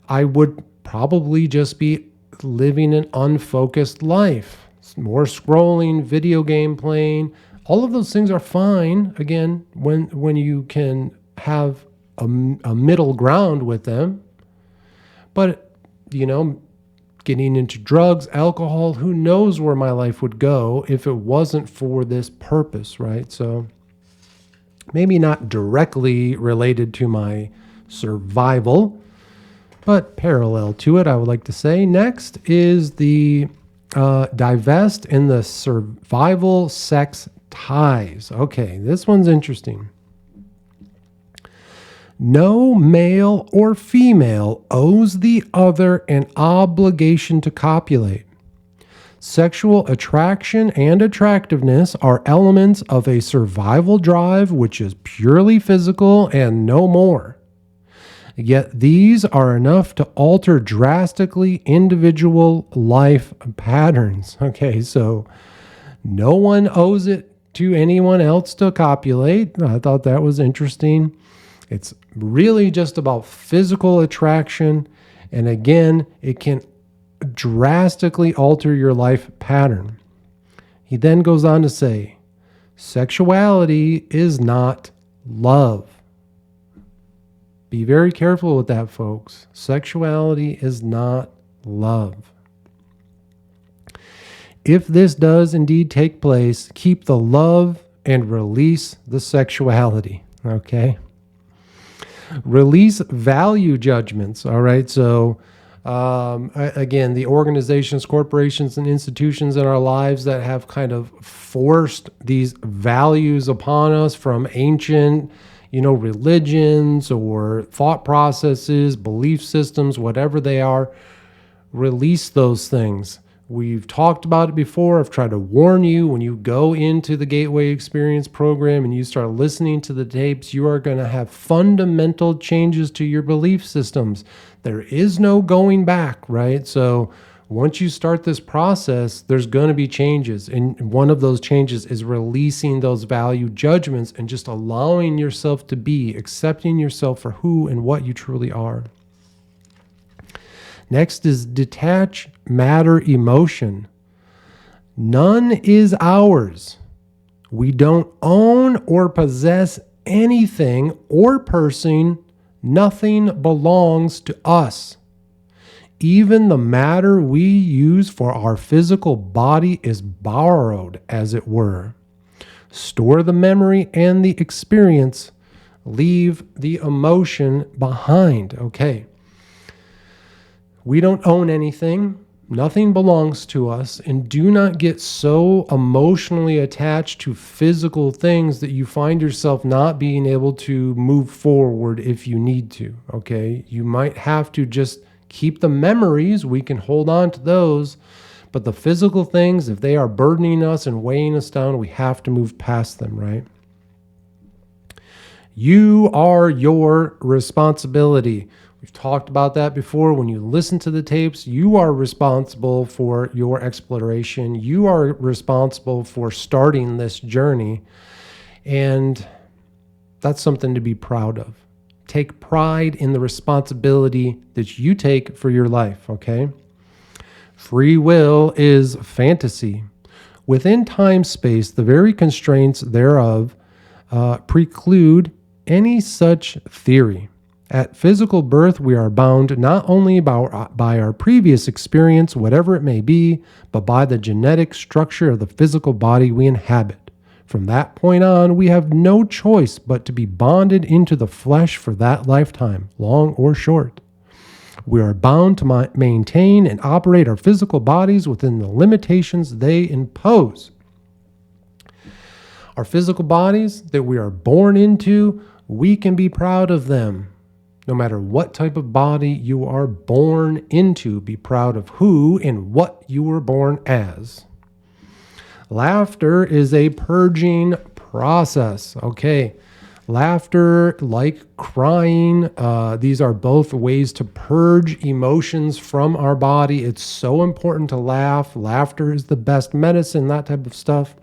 Speaker 1: I would probably just be living an unfocused life. More scrolling, video game playing, all of those things are fine, again, when you can have a middle ground with them. But, getting into drugs, alcohol, who knows where my life would go if it wasn't for this purpose, right? So maybe not directly related to my survival, but parallel to it, I would like to say. Next is the divest in the survival sex ties. Okay, this one's interesting. No male or female owes the other an obligation to copulate. Sexual attraction and attractiveness are elements of a survival drive which is purely physical and no more. Yet these are enough to alter drastically individual life patterns. Okay, so no one owes it to anyone else to copulate. I thought that was interesting. It's really just about physical attraction. And again, it can drastically alter your life pattern. He then goes on to say, sexuality is not love. Be very careful with that, folks. Sexuality is not love. If this does indeed take place, keep the love and release the sexuality. Okay? Release value judgments. All right? So, again, the organizations, corporations, and institutions in our lives that have kind of forced these values upon us from ancient religions or thought processes, belief systems, whatever they are, release those things. We've talked about it before. I've tried to warn you, when you go into the Gateway Experience program and you start listening to the tapes, you are going to have fundamental changes to your belief systems. There is no going back, right? So once you start this process, there's going to be changes. And one of those changes is releasing those value judgments and just allowing yourself to be, accepting yourself for who and what you truly are. Next is detach matter emotion. None is ours. We don't own or possess anything or person. Nothing belongs to us. Even the matter we use for our physical body is borrowed, as it were. Store the memory and the experience. Leave the emotion behind. Okay. We don't own anything. Nothing belongs to us. And do not get so emotionally attached to physical things that you find yourself not being able to move forward if you need to. Okay. You might have to just keep the memories. We can hold on to those. But the physical things, if they are burdening us and weighing us down, we have to move past them, right? You are your responsibility. We've talked about that before. When you listen to the tapes, you are responsible for your exploration. You are responsible for starting this journey. And that's something to be proud of. Take pride in the responsibility that you take for your life, okay? Free will is fantasy. Within time-space, the very constraints thereof preclude any such theory. At physical birth, we are bound not only by our previous experience, whatever it may be, but by the genetic structure of the physical body we inhabit. From that point on, we have no choice but to be bonded into the flesh for that lifetime, long or short. We are bound to maintain and operate our physical bodies within the limitations they impose. Our physical bodies that we are born into, we can be proud of them. No matter what type of body you are born into, be proud of who and what you were born as. Laughter is a purging process. Okay. Laughter, like crying, these are both ways to purge emotions from our body. It's so important to laugh. Laughter is the best medicine, that type of stuff.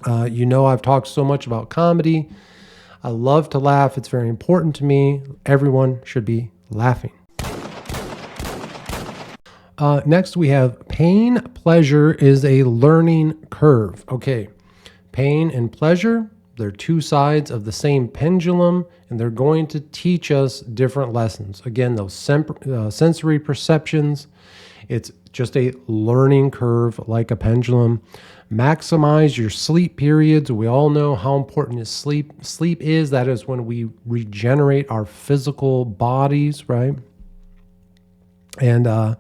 Speaker 1: I've talked so much about comedy. I love to laugh. It's very important to me. Everyone should be laughing. Next, we have pain. Pleasure is a learning curve. Okay, pain and pleasure, they're two sides of the same pendulum, and they're going to teach us different lessons. Again, those sensory perceptions, it's just a learning curve like a pendulum. Maximize your sleep periods. We all know how important is sleep. Sleep is, that is when we regenerate our physical bodies, right? And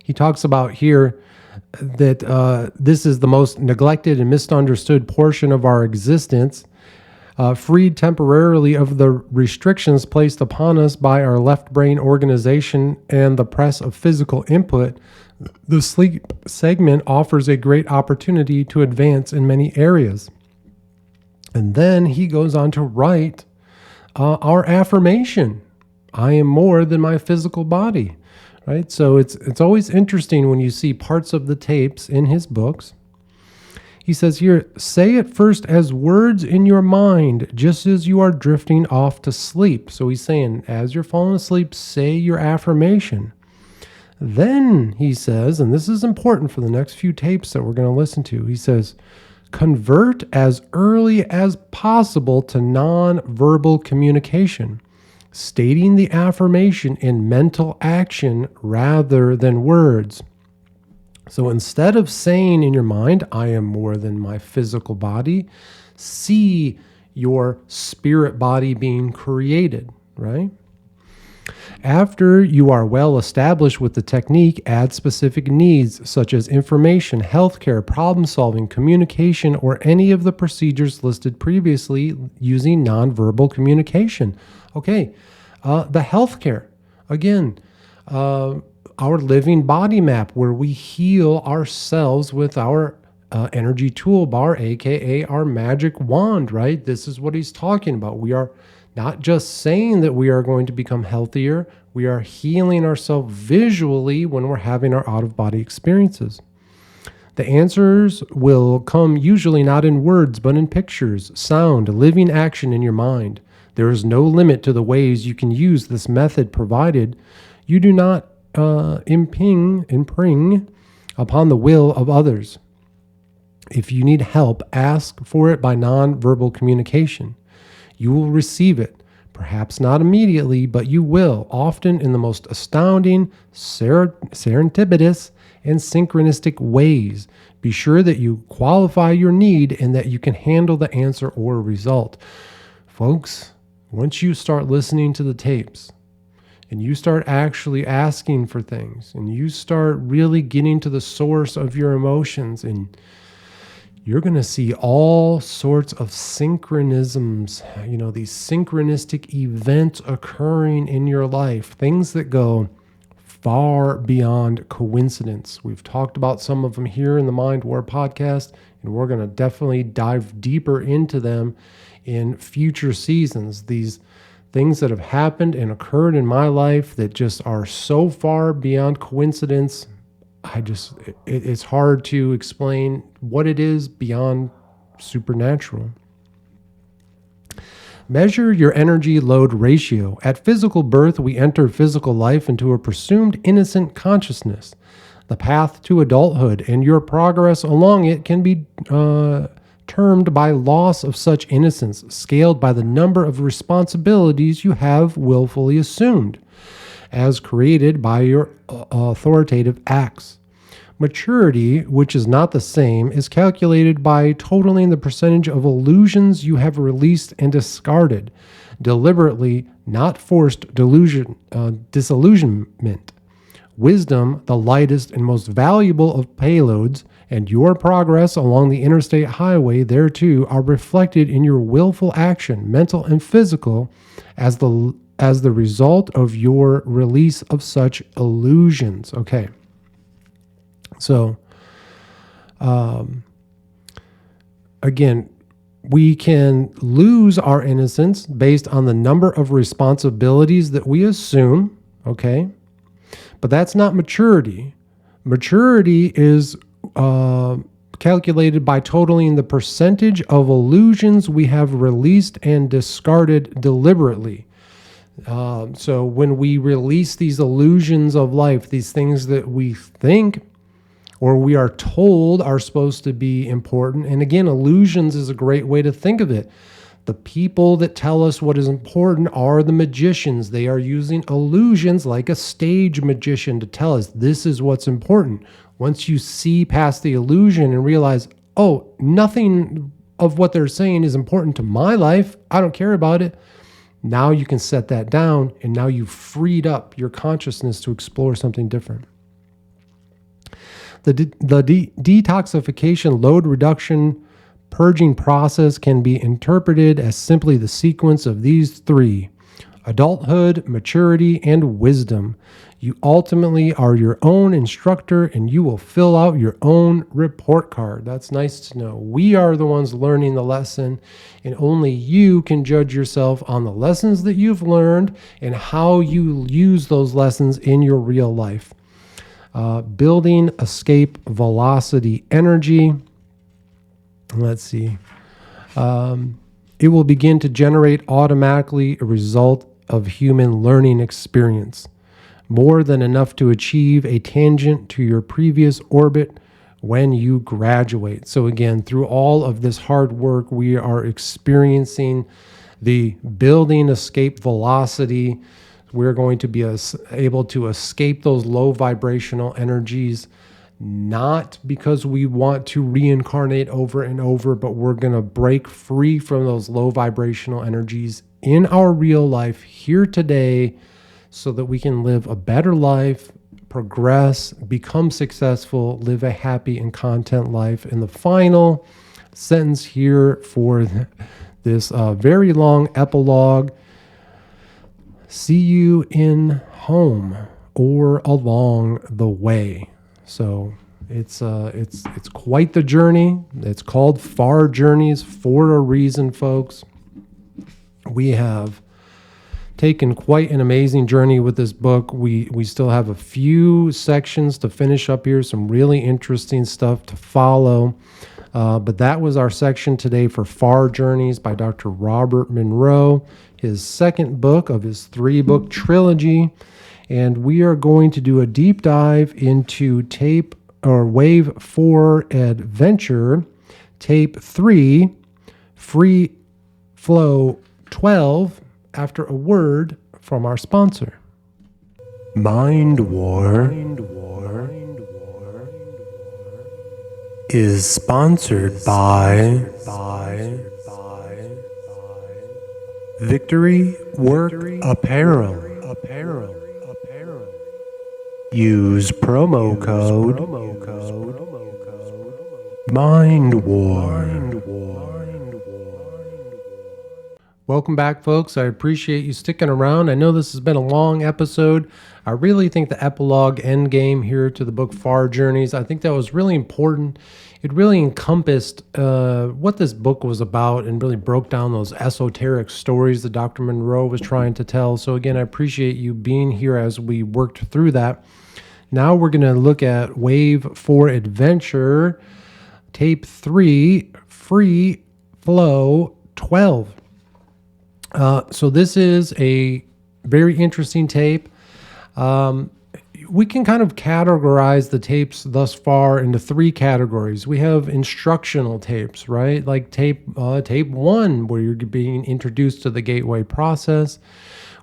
Speaker 1: he talks about here that this is the most neglected and misunderstood portion of our existence. Freed temporarily of the restrictions placed upon us by our left brain organization and the press of physical input, the sleep segment offers a great opportunity to advance in many areas. And then he goes on to write our affirmation. I am more than my physical body, right? So it's always interesting when you see parts of the tapes in his books. He says here, say it first as words in your mind, just as you are drifting off to sleep. So he's saying, as you're falling asleep, say your affirmation. Then he says, and this is important for the next few tapes that we're going to listen to, he says, convert as early as possible to non-verbal communication, stating the affirmation in mental action rather than words. So instead of saying in your mind, I am more than my physical body, see your spirit body being created, right? After you are well established with the technique, add specific needs such as information, healthcare, problem solving, communication, or any of the procedures listed previously using nonverbal communication. Okay, the healthcare, again, our living body map where we heal ourselves with our energy toolbar, aka our magic wand, right? This is what he's talking about. We are Not just saying that we are going to become healthier, we are healing ourselves visually when we're having our out-of-body experiences. The answers will come usually not in words, but in pictures, sound, living action in your mind. There is no limit to the ways you can use this method provided you do not imping upon the will of others. If you need help, ask for it by nonverbal communication. You will receive it, perhaps not immediately, but you will, often in the most astounding, serendipitous, and synchronistic ways. Be sure that you qualify your need and that you can handle the answer or result. Folks, once you start listening to the tapes and you start actually asking for things and you start really getting to the source of your emotions, and you're going to see all sorts of synchronisms, these synchronistic events occurring in your life, things that go far beyond coincidence. We've talked about some of them here in the Mind War podcast, and we're going to definitely dive deeper into them in future seasons. These things that have happened and occurred in my life that just are so far beyond coincidence. It's hard to explain what it is beyond supernatural. Measure your energy load ratio. At physical birth, we enter physical life into a presumed innocent consciousness. The path to adulthood and your progress along it can be termed by loss of such innocence, scaled by the number of responsibilities you have willfully assumed, as created by your authoritative acts. Maturity, which is not the same, is calculated by totaling the percentage of illusions you have released and discarded, deliberately, not forced disillusionment. Wisdom, the lightest and most valuable of payloads, and your progress along the interstate highway thereto are reflected in your willful action, mental and physical, as the result of your release of such illusions. Okay. So, again, we can lose our innocence based on the number of responsibilities that we assume, okay? But that's not maturity. Maturity is calculated by totaling the percentage of illusions we have released and discarded deliberately. So when we release these illusions of life, these things that we think or we are told are supposed to be important. And again, illusions is a great way to think of it. The people that tell us what is important are the magicians. They are using illusions like a stage magician to tell us this is what's important. Once you see past the illusion and realize, oh, nothing of what they're saying is important to my life, I don't care about it. Now you can set that down, and now you've freed up your consciousness to explore something different. The detoxification, load reduction, purging process can be interpreted as simply the sequence of these three: adulthood, maturity, and wisdom. You ultimately are your own instructor, and you will fill out your own report card. That's nice to know. We are the ones learning the lesson, and only you can judge yourself on the lessons that you've learned and how you use those lessons in your real life. Building escape velocity energy. Let's see. It will begin to generate automatically a result of human learning experience, more than enough to achieve a tangent to your previous orbit when you graduate. So again, through all of this hard work, we are experiencing the building escape velocity. We're going to be able to escape those low vibrational energies, not because we want to reincarnate over and over, but we're going to break free from those low vibrational energies in our real life here today so that we can live a better life, progress, become successful, live a happy and content life. And the final sentence here for this very long epilogue: see you in home or along the way. So it's quite the journey. It's called Far Journeys for a reason, folks. We have taken quite an amazing journey with this book. We still have a few sections to finish up here, some really interesting stuff to follow. But that was our section today for Far Journeys by Dr. Robert Monroe, his second book of his 3-book trilogy. And we are going to do a deep dive into tape or Wave 4 Adventure, Tape 3, Free Flow 12, after a word from our sponsor. Mind War is sponsored by Victory Work Apparel. Use promo code Mind War. Welcome back, folks. I appreciate you sticking around. I know this has been a long episode. I really think the epilogue end game here to the book Far Journeys, I think that was really important. It really encompassed what this book was about and really broke down those esoteric stories that Dr. Monroe was trying to tell. So again, I appreciate you being here as we worked through that. Now we're going to look at Wave 4 Adventure, Tape 3, Free Flow 12. So this is a very interesting tape. We can kind of categorize the tapes thus far into 3 categories. We have instructional tapes, right? Like tape 1, where you're being introduced to the gateway process.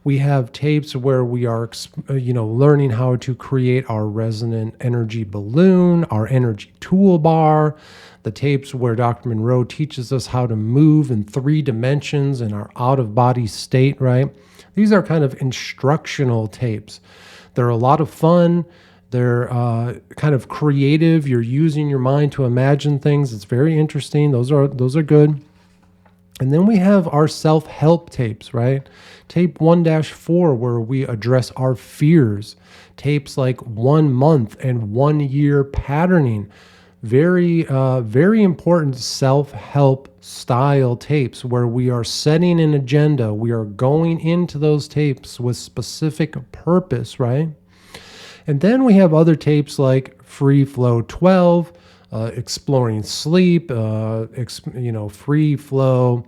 Speaker 1: We have tapes where we are, learning how to create our resonant energy balloon, our energy toolbar. The tapes where Dr. Monroe teaches us how to move in 3 dimensions in our out-of-body state, right? These are kind of instructional tapes. They're a lot of fun. They're kind of creative. You're using your mind to imagine things. It's very interesting. Those are good. And then we have our self-help tapes, right? Tape 1-4, where we address our fears. Tapes like 1 month and 1 year patterning. Very important self-help style tapes where we are setting an agenda. We are going into those tapes with specific purpose, right? And then we have other tapes like Free Flow 12, Exploring Sleep, Free Flow,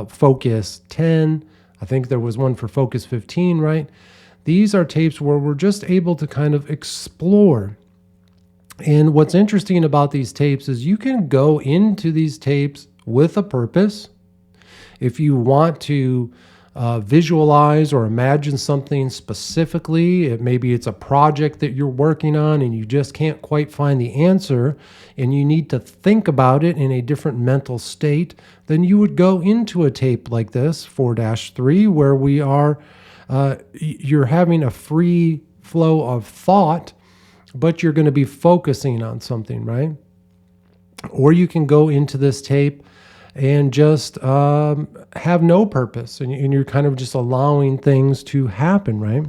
Speaker 1: Focus 10. I think there was one for Focus 15, right? These are tapes where we're just able to kind of explore. And what's interesting about these tapes is you can go into these tapes with a purpose. If you want to visualize or imagine something specifically, maybe it's a project that you're working on and you just can't quite find the answer and you need to think about it in a different mental state, then you would go into a tape like this, 4-3, where we are, you're having a free flow of thought, but you're going to be focusing on something, right? Or you can go into this tape and just have no purpose, and you're kind of just allowing things to happen, right?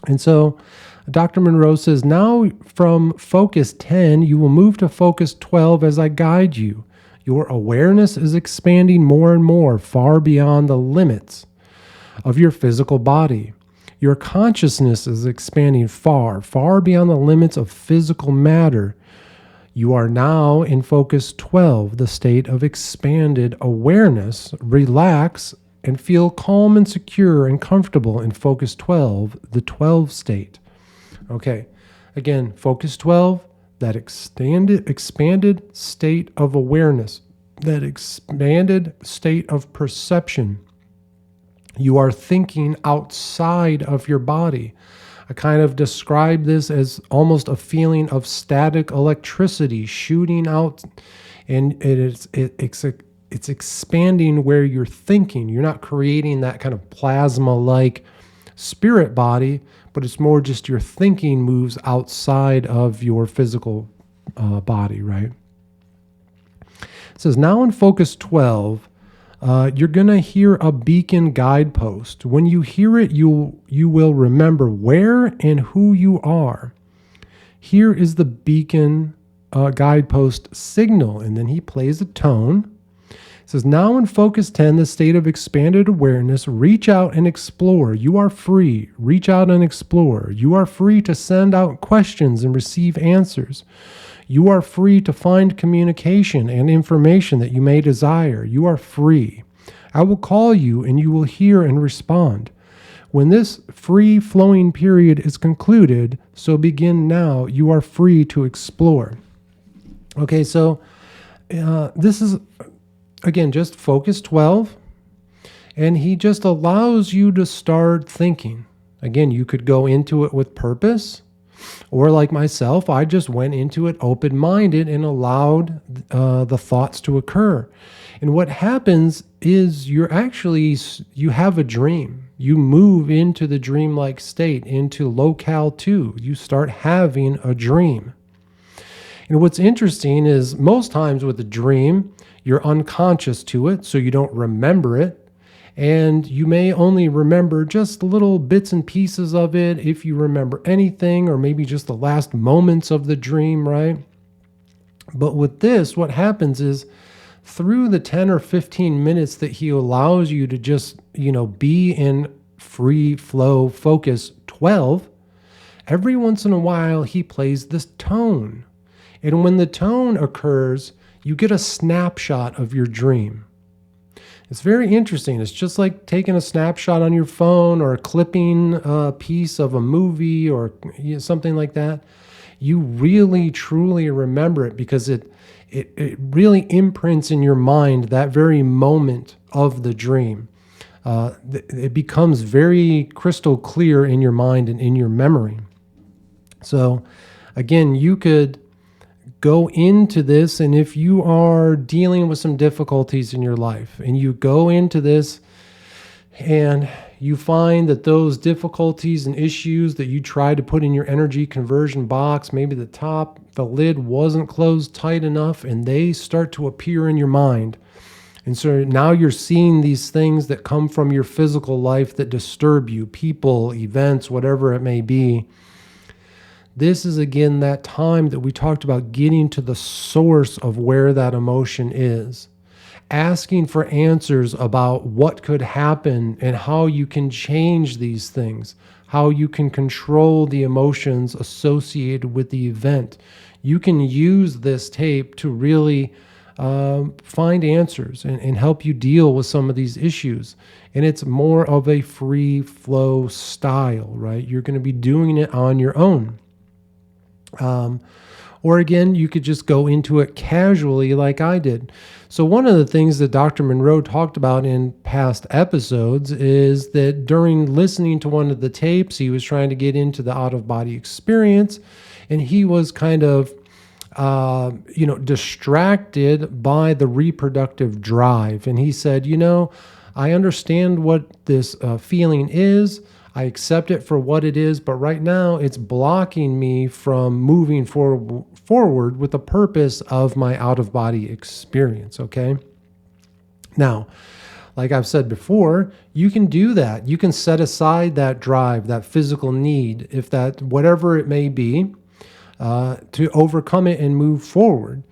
Speaker 1: And so Dr. Monroe says, now from Focus 10, you will move to Focus 12 as I guide you. Your awareness is expanding more and more, far beyond the limits of your physical body. Your consciousness is expanding far, far beyond the limits of physical matter. You are now in Focus 12, the state of expanded awareness. Relax and feel calm and secure and comfortable in Focus 12, the 12 state. Okay, again, Focus 12, that expanded state of awareness, that expanded state of perception. You are thinking outside of your body. I kind of describe this as almost a feeling of static electricity shooting out, and it's expanding where you're thinking. You're not creating that kind of plasma-like spirit body, but it's more just your thinking moves outside of your physical body, right? It says, now in Focus 12, you're going to hear a beacon guidepost. When you hear it, you will remember where and who you are. Here is the beacon guidepost signal. And then he plays a tone. It says, now in focus 10, the state of expanded awareness, reach out and explore. You are free. Reach out and explore. You are free to send out questions and receive answers. You are free to find communication and information that you may desire. You are free. I will call you and you will hear and respond. When this free-flowing period is concluded, so begin now. You are free to explore. Okay, so this is, again, just focus 12, and he just allows you to start thinking. Again, you could go into it with purpose, or like myself, I just went into it open-minded and allowed the thoughts to occur. And what happens is you have a dream. You move into the dreamlike state, into locale 2. You start having a dream. And what's interesting is most times with a dream, you're unconscious to it, so you don't remember it. And you may only remember just little bits and pieces of it, if you remember anything, or maybe just the last moments of the dream, right? But with this, what happens is through the 10 or 15 minutes that he allows you to just, be in free flow focus 12, every once in a while he plays this tone. And when the tone occurs, you get a snapshot of your dream. It's very interesting. It's just like taking a snapshot on your phone or clipping a piece of a movie or something like that. You really, truly remember it because it really imprints in your mind that very moment of the dream. It becomes very crystal clear in your mind and in your memory. So again, you could go into this, and if you are dealing with some difficulties in your life and you go into this and you find that those difficulties and issues that you tried to put in your energy conversion box, maybe the lid wasn't closed tight enough, and they start to appear in your mind. And so now you're seeing these things that come from your physical life that disturb you, people, events, whatever it may be. This is, again, that time that we talked about getting to the source of where that emotion is. Asking for answers about what could happen and how you can change these things, how you can control the emotions associated with the event. You can use this tape to really find answers and help you deal with some of these issues. And it's more of a free flow style, right? You're going to be doing it on your own. Or again, you could just go into it casually like I did. So one of the things that Dr. Monroe talked about in past episodes is that during listening to one of the tapes, he was trying to get into the out-of-body experience, and he was kind of distracted by the reproductive drive. And he said, I understand what this feeling is. I accept it for what it is, but right now it's blocking me from moving forward with the purpose of my out-of-body experience, okay? Now, like I've said before, you can do that. You can set aside that drive, that physical need, if that, whatever it may be, to overcome it and move forward.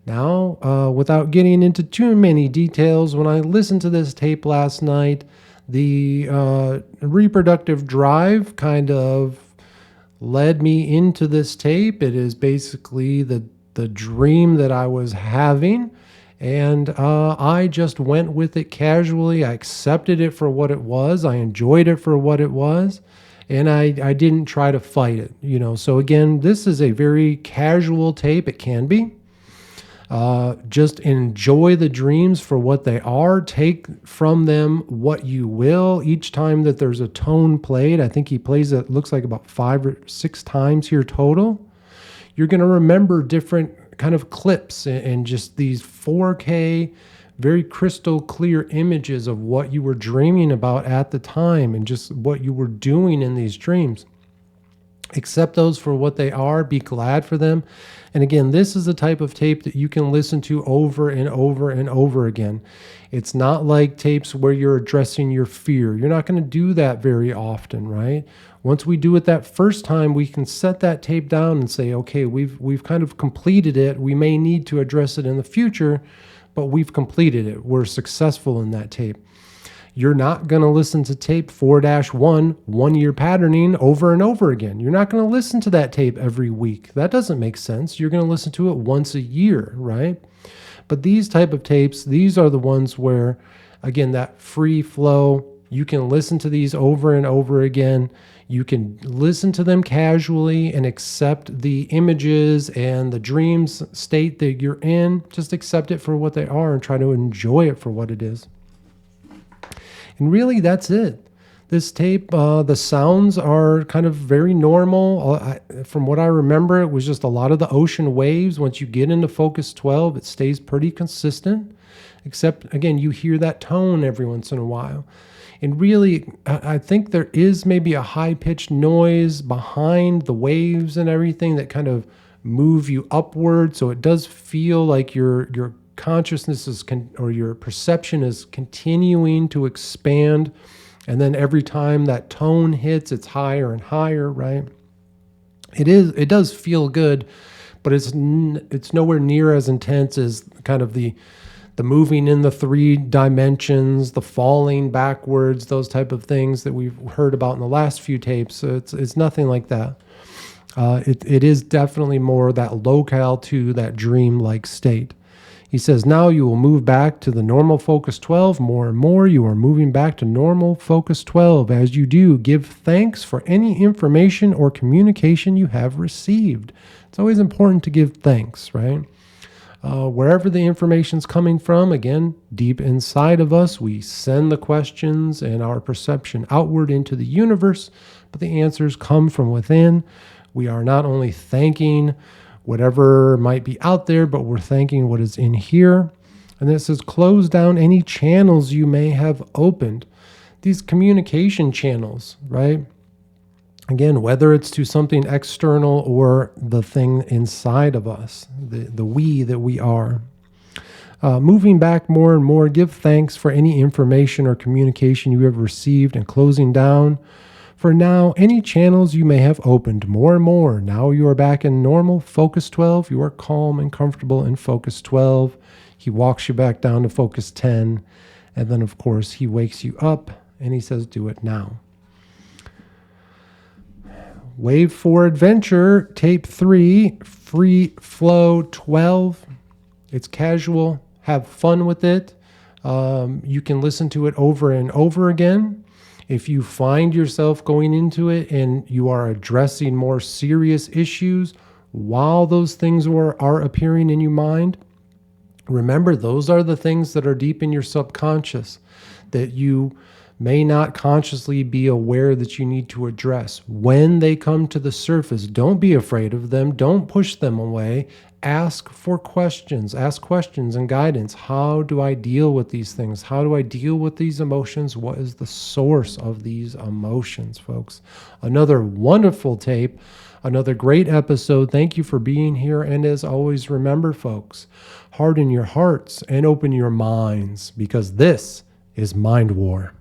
Speaker 1: Now, without getting into too many details, when I listened to this tape last night, the reproductive drive kind of led me into this tape. It is basically the dream that I was having, and I just went with it casually. I accepted it for what it was. I enjoyed it for what it was, and I didn't try to fight it. So again, this is a very casual tape. It can be. Just enjoy the dreams for what they are. Take from them what you will. Each time that there's a tone played, I think he plays it, looks like about 5 or 6 times here total. You're going to remember different kind of clips and just these 4K, very crystal clear images of what you were dreaming about at the time and just what you were doing in these dreams. Accept those for what they are. Be glad for them. And again, this is the type of tape that you can listen to over and over and over again. It's not like tapes where you're addressing your fear. You're not going to do that very often, right? Once we do it that first time, we can set that tape down and say, okay, we've kind of completed it. We may need to address it in the future, but we've completed it. We're successful in that tape. You're not going to listen to tape 4-1, 1 year patterning, over and over again. You're not going to listen to that tape every week. That doesn't make sense. You're going to listen to it once a year, right? But these type of tapes, these are the ones where, again, that free flow, you can listen to these over and over again. You can listen to them casually and accept the images and the dreams state that you're in. Just accept it for what they are and try to enjoy it for what it is. And really, that's it. This tape, the sounds are kind of very normal. From what I remember, it was just a lot of the ocean waves. Once you get into Focus 12, it stays pretty consistent. Except, again, you hear that tone every once in a while. And really, I think there is maybe a high-pitched noise behind the waves and everything that kind of move you upward. So it does feel like your consciousness is or your perception is continuing to expand, and then every time that tone hits, it's higher and higher, right? It does feel good, but it's nowhere near as intense as kind of the moving in the 3 dimensions, the falling backwards, those type of things that we've heard about in the last few tapes. So it's nothing like that. It is definitely more that locale to that dream-like state. He says, now you will move back to the normal Focus 12 more and more. You are moving back to normal Focus 12. As you do, give thanks for any information or communication you have received. It's always important to give thanks, right? Wherever the information's coming from, again, deep inside of us, we send the questions and our perception outward into the universe, but the answers come from within. We are not only thanking whatever might be out there, but we're thanking what is in here. And it says, close down any channels you may have opened. These communication channels, right? Again, whether it's to something external or the thing inside of us, the we that we are. Moving back more and more, give thanks for any information or communication you have received, and closing down for now any channels you may have opened more and more. Now you are back in normal Focus 12. You are calm and comfortable in Focus 12. He walks you back down to Focus 10. And then, of course, he wakes you up and he says, do it now. Wave 4 Adventure, Tape 3, Free Flow 12. It's casual. Have fun with it. You can listen to it over and over again. If you find yourself going into it and you are addressing more serious issues while those things are appearing in your mind, remember those are the things that are deep in your subconscious that you may not consciously be aware that you need to address. When they come to the surface, don't be afraid of them. Don't push them away. Ask for questions. Ask questions and guidance. How do I deal with these things? How do I deal with these emotions? What is the source of these emotions, folks? Another wonderful tape. Another great episode. Thank you for being here. And as always, remember, folks, harden your hearts and open your minds, because this is Mind War.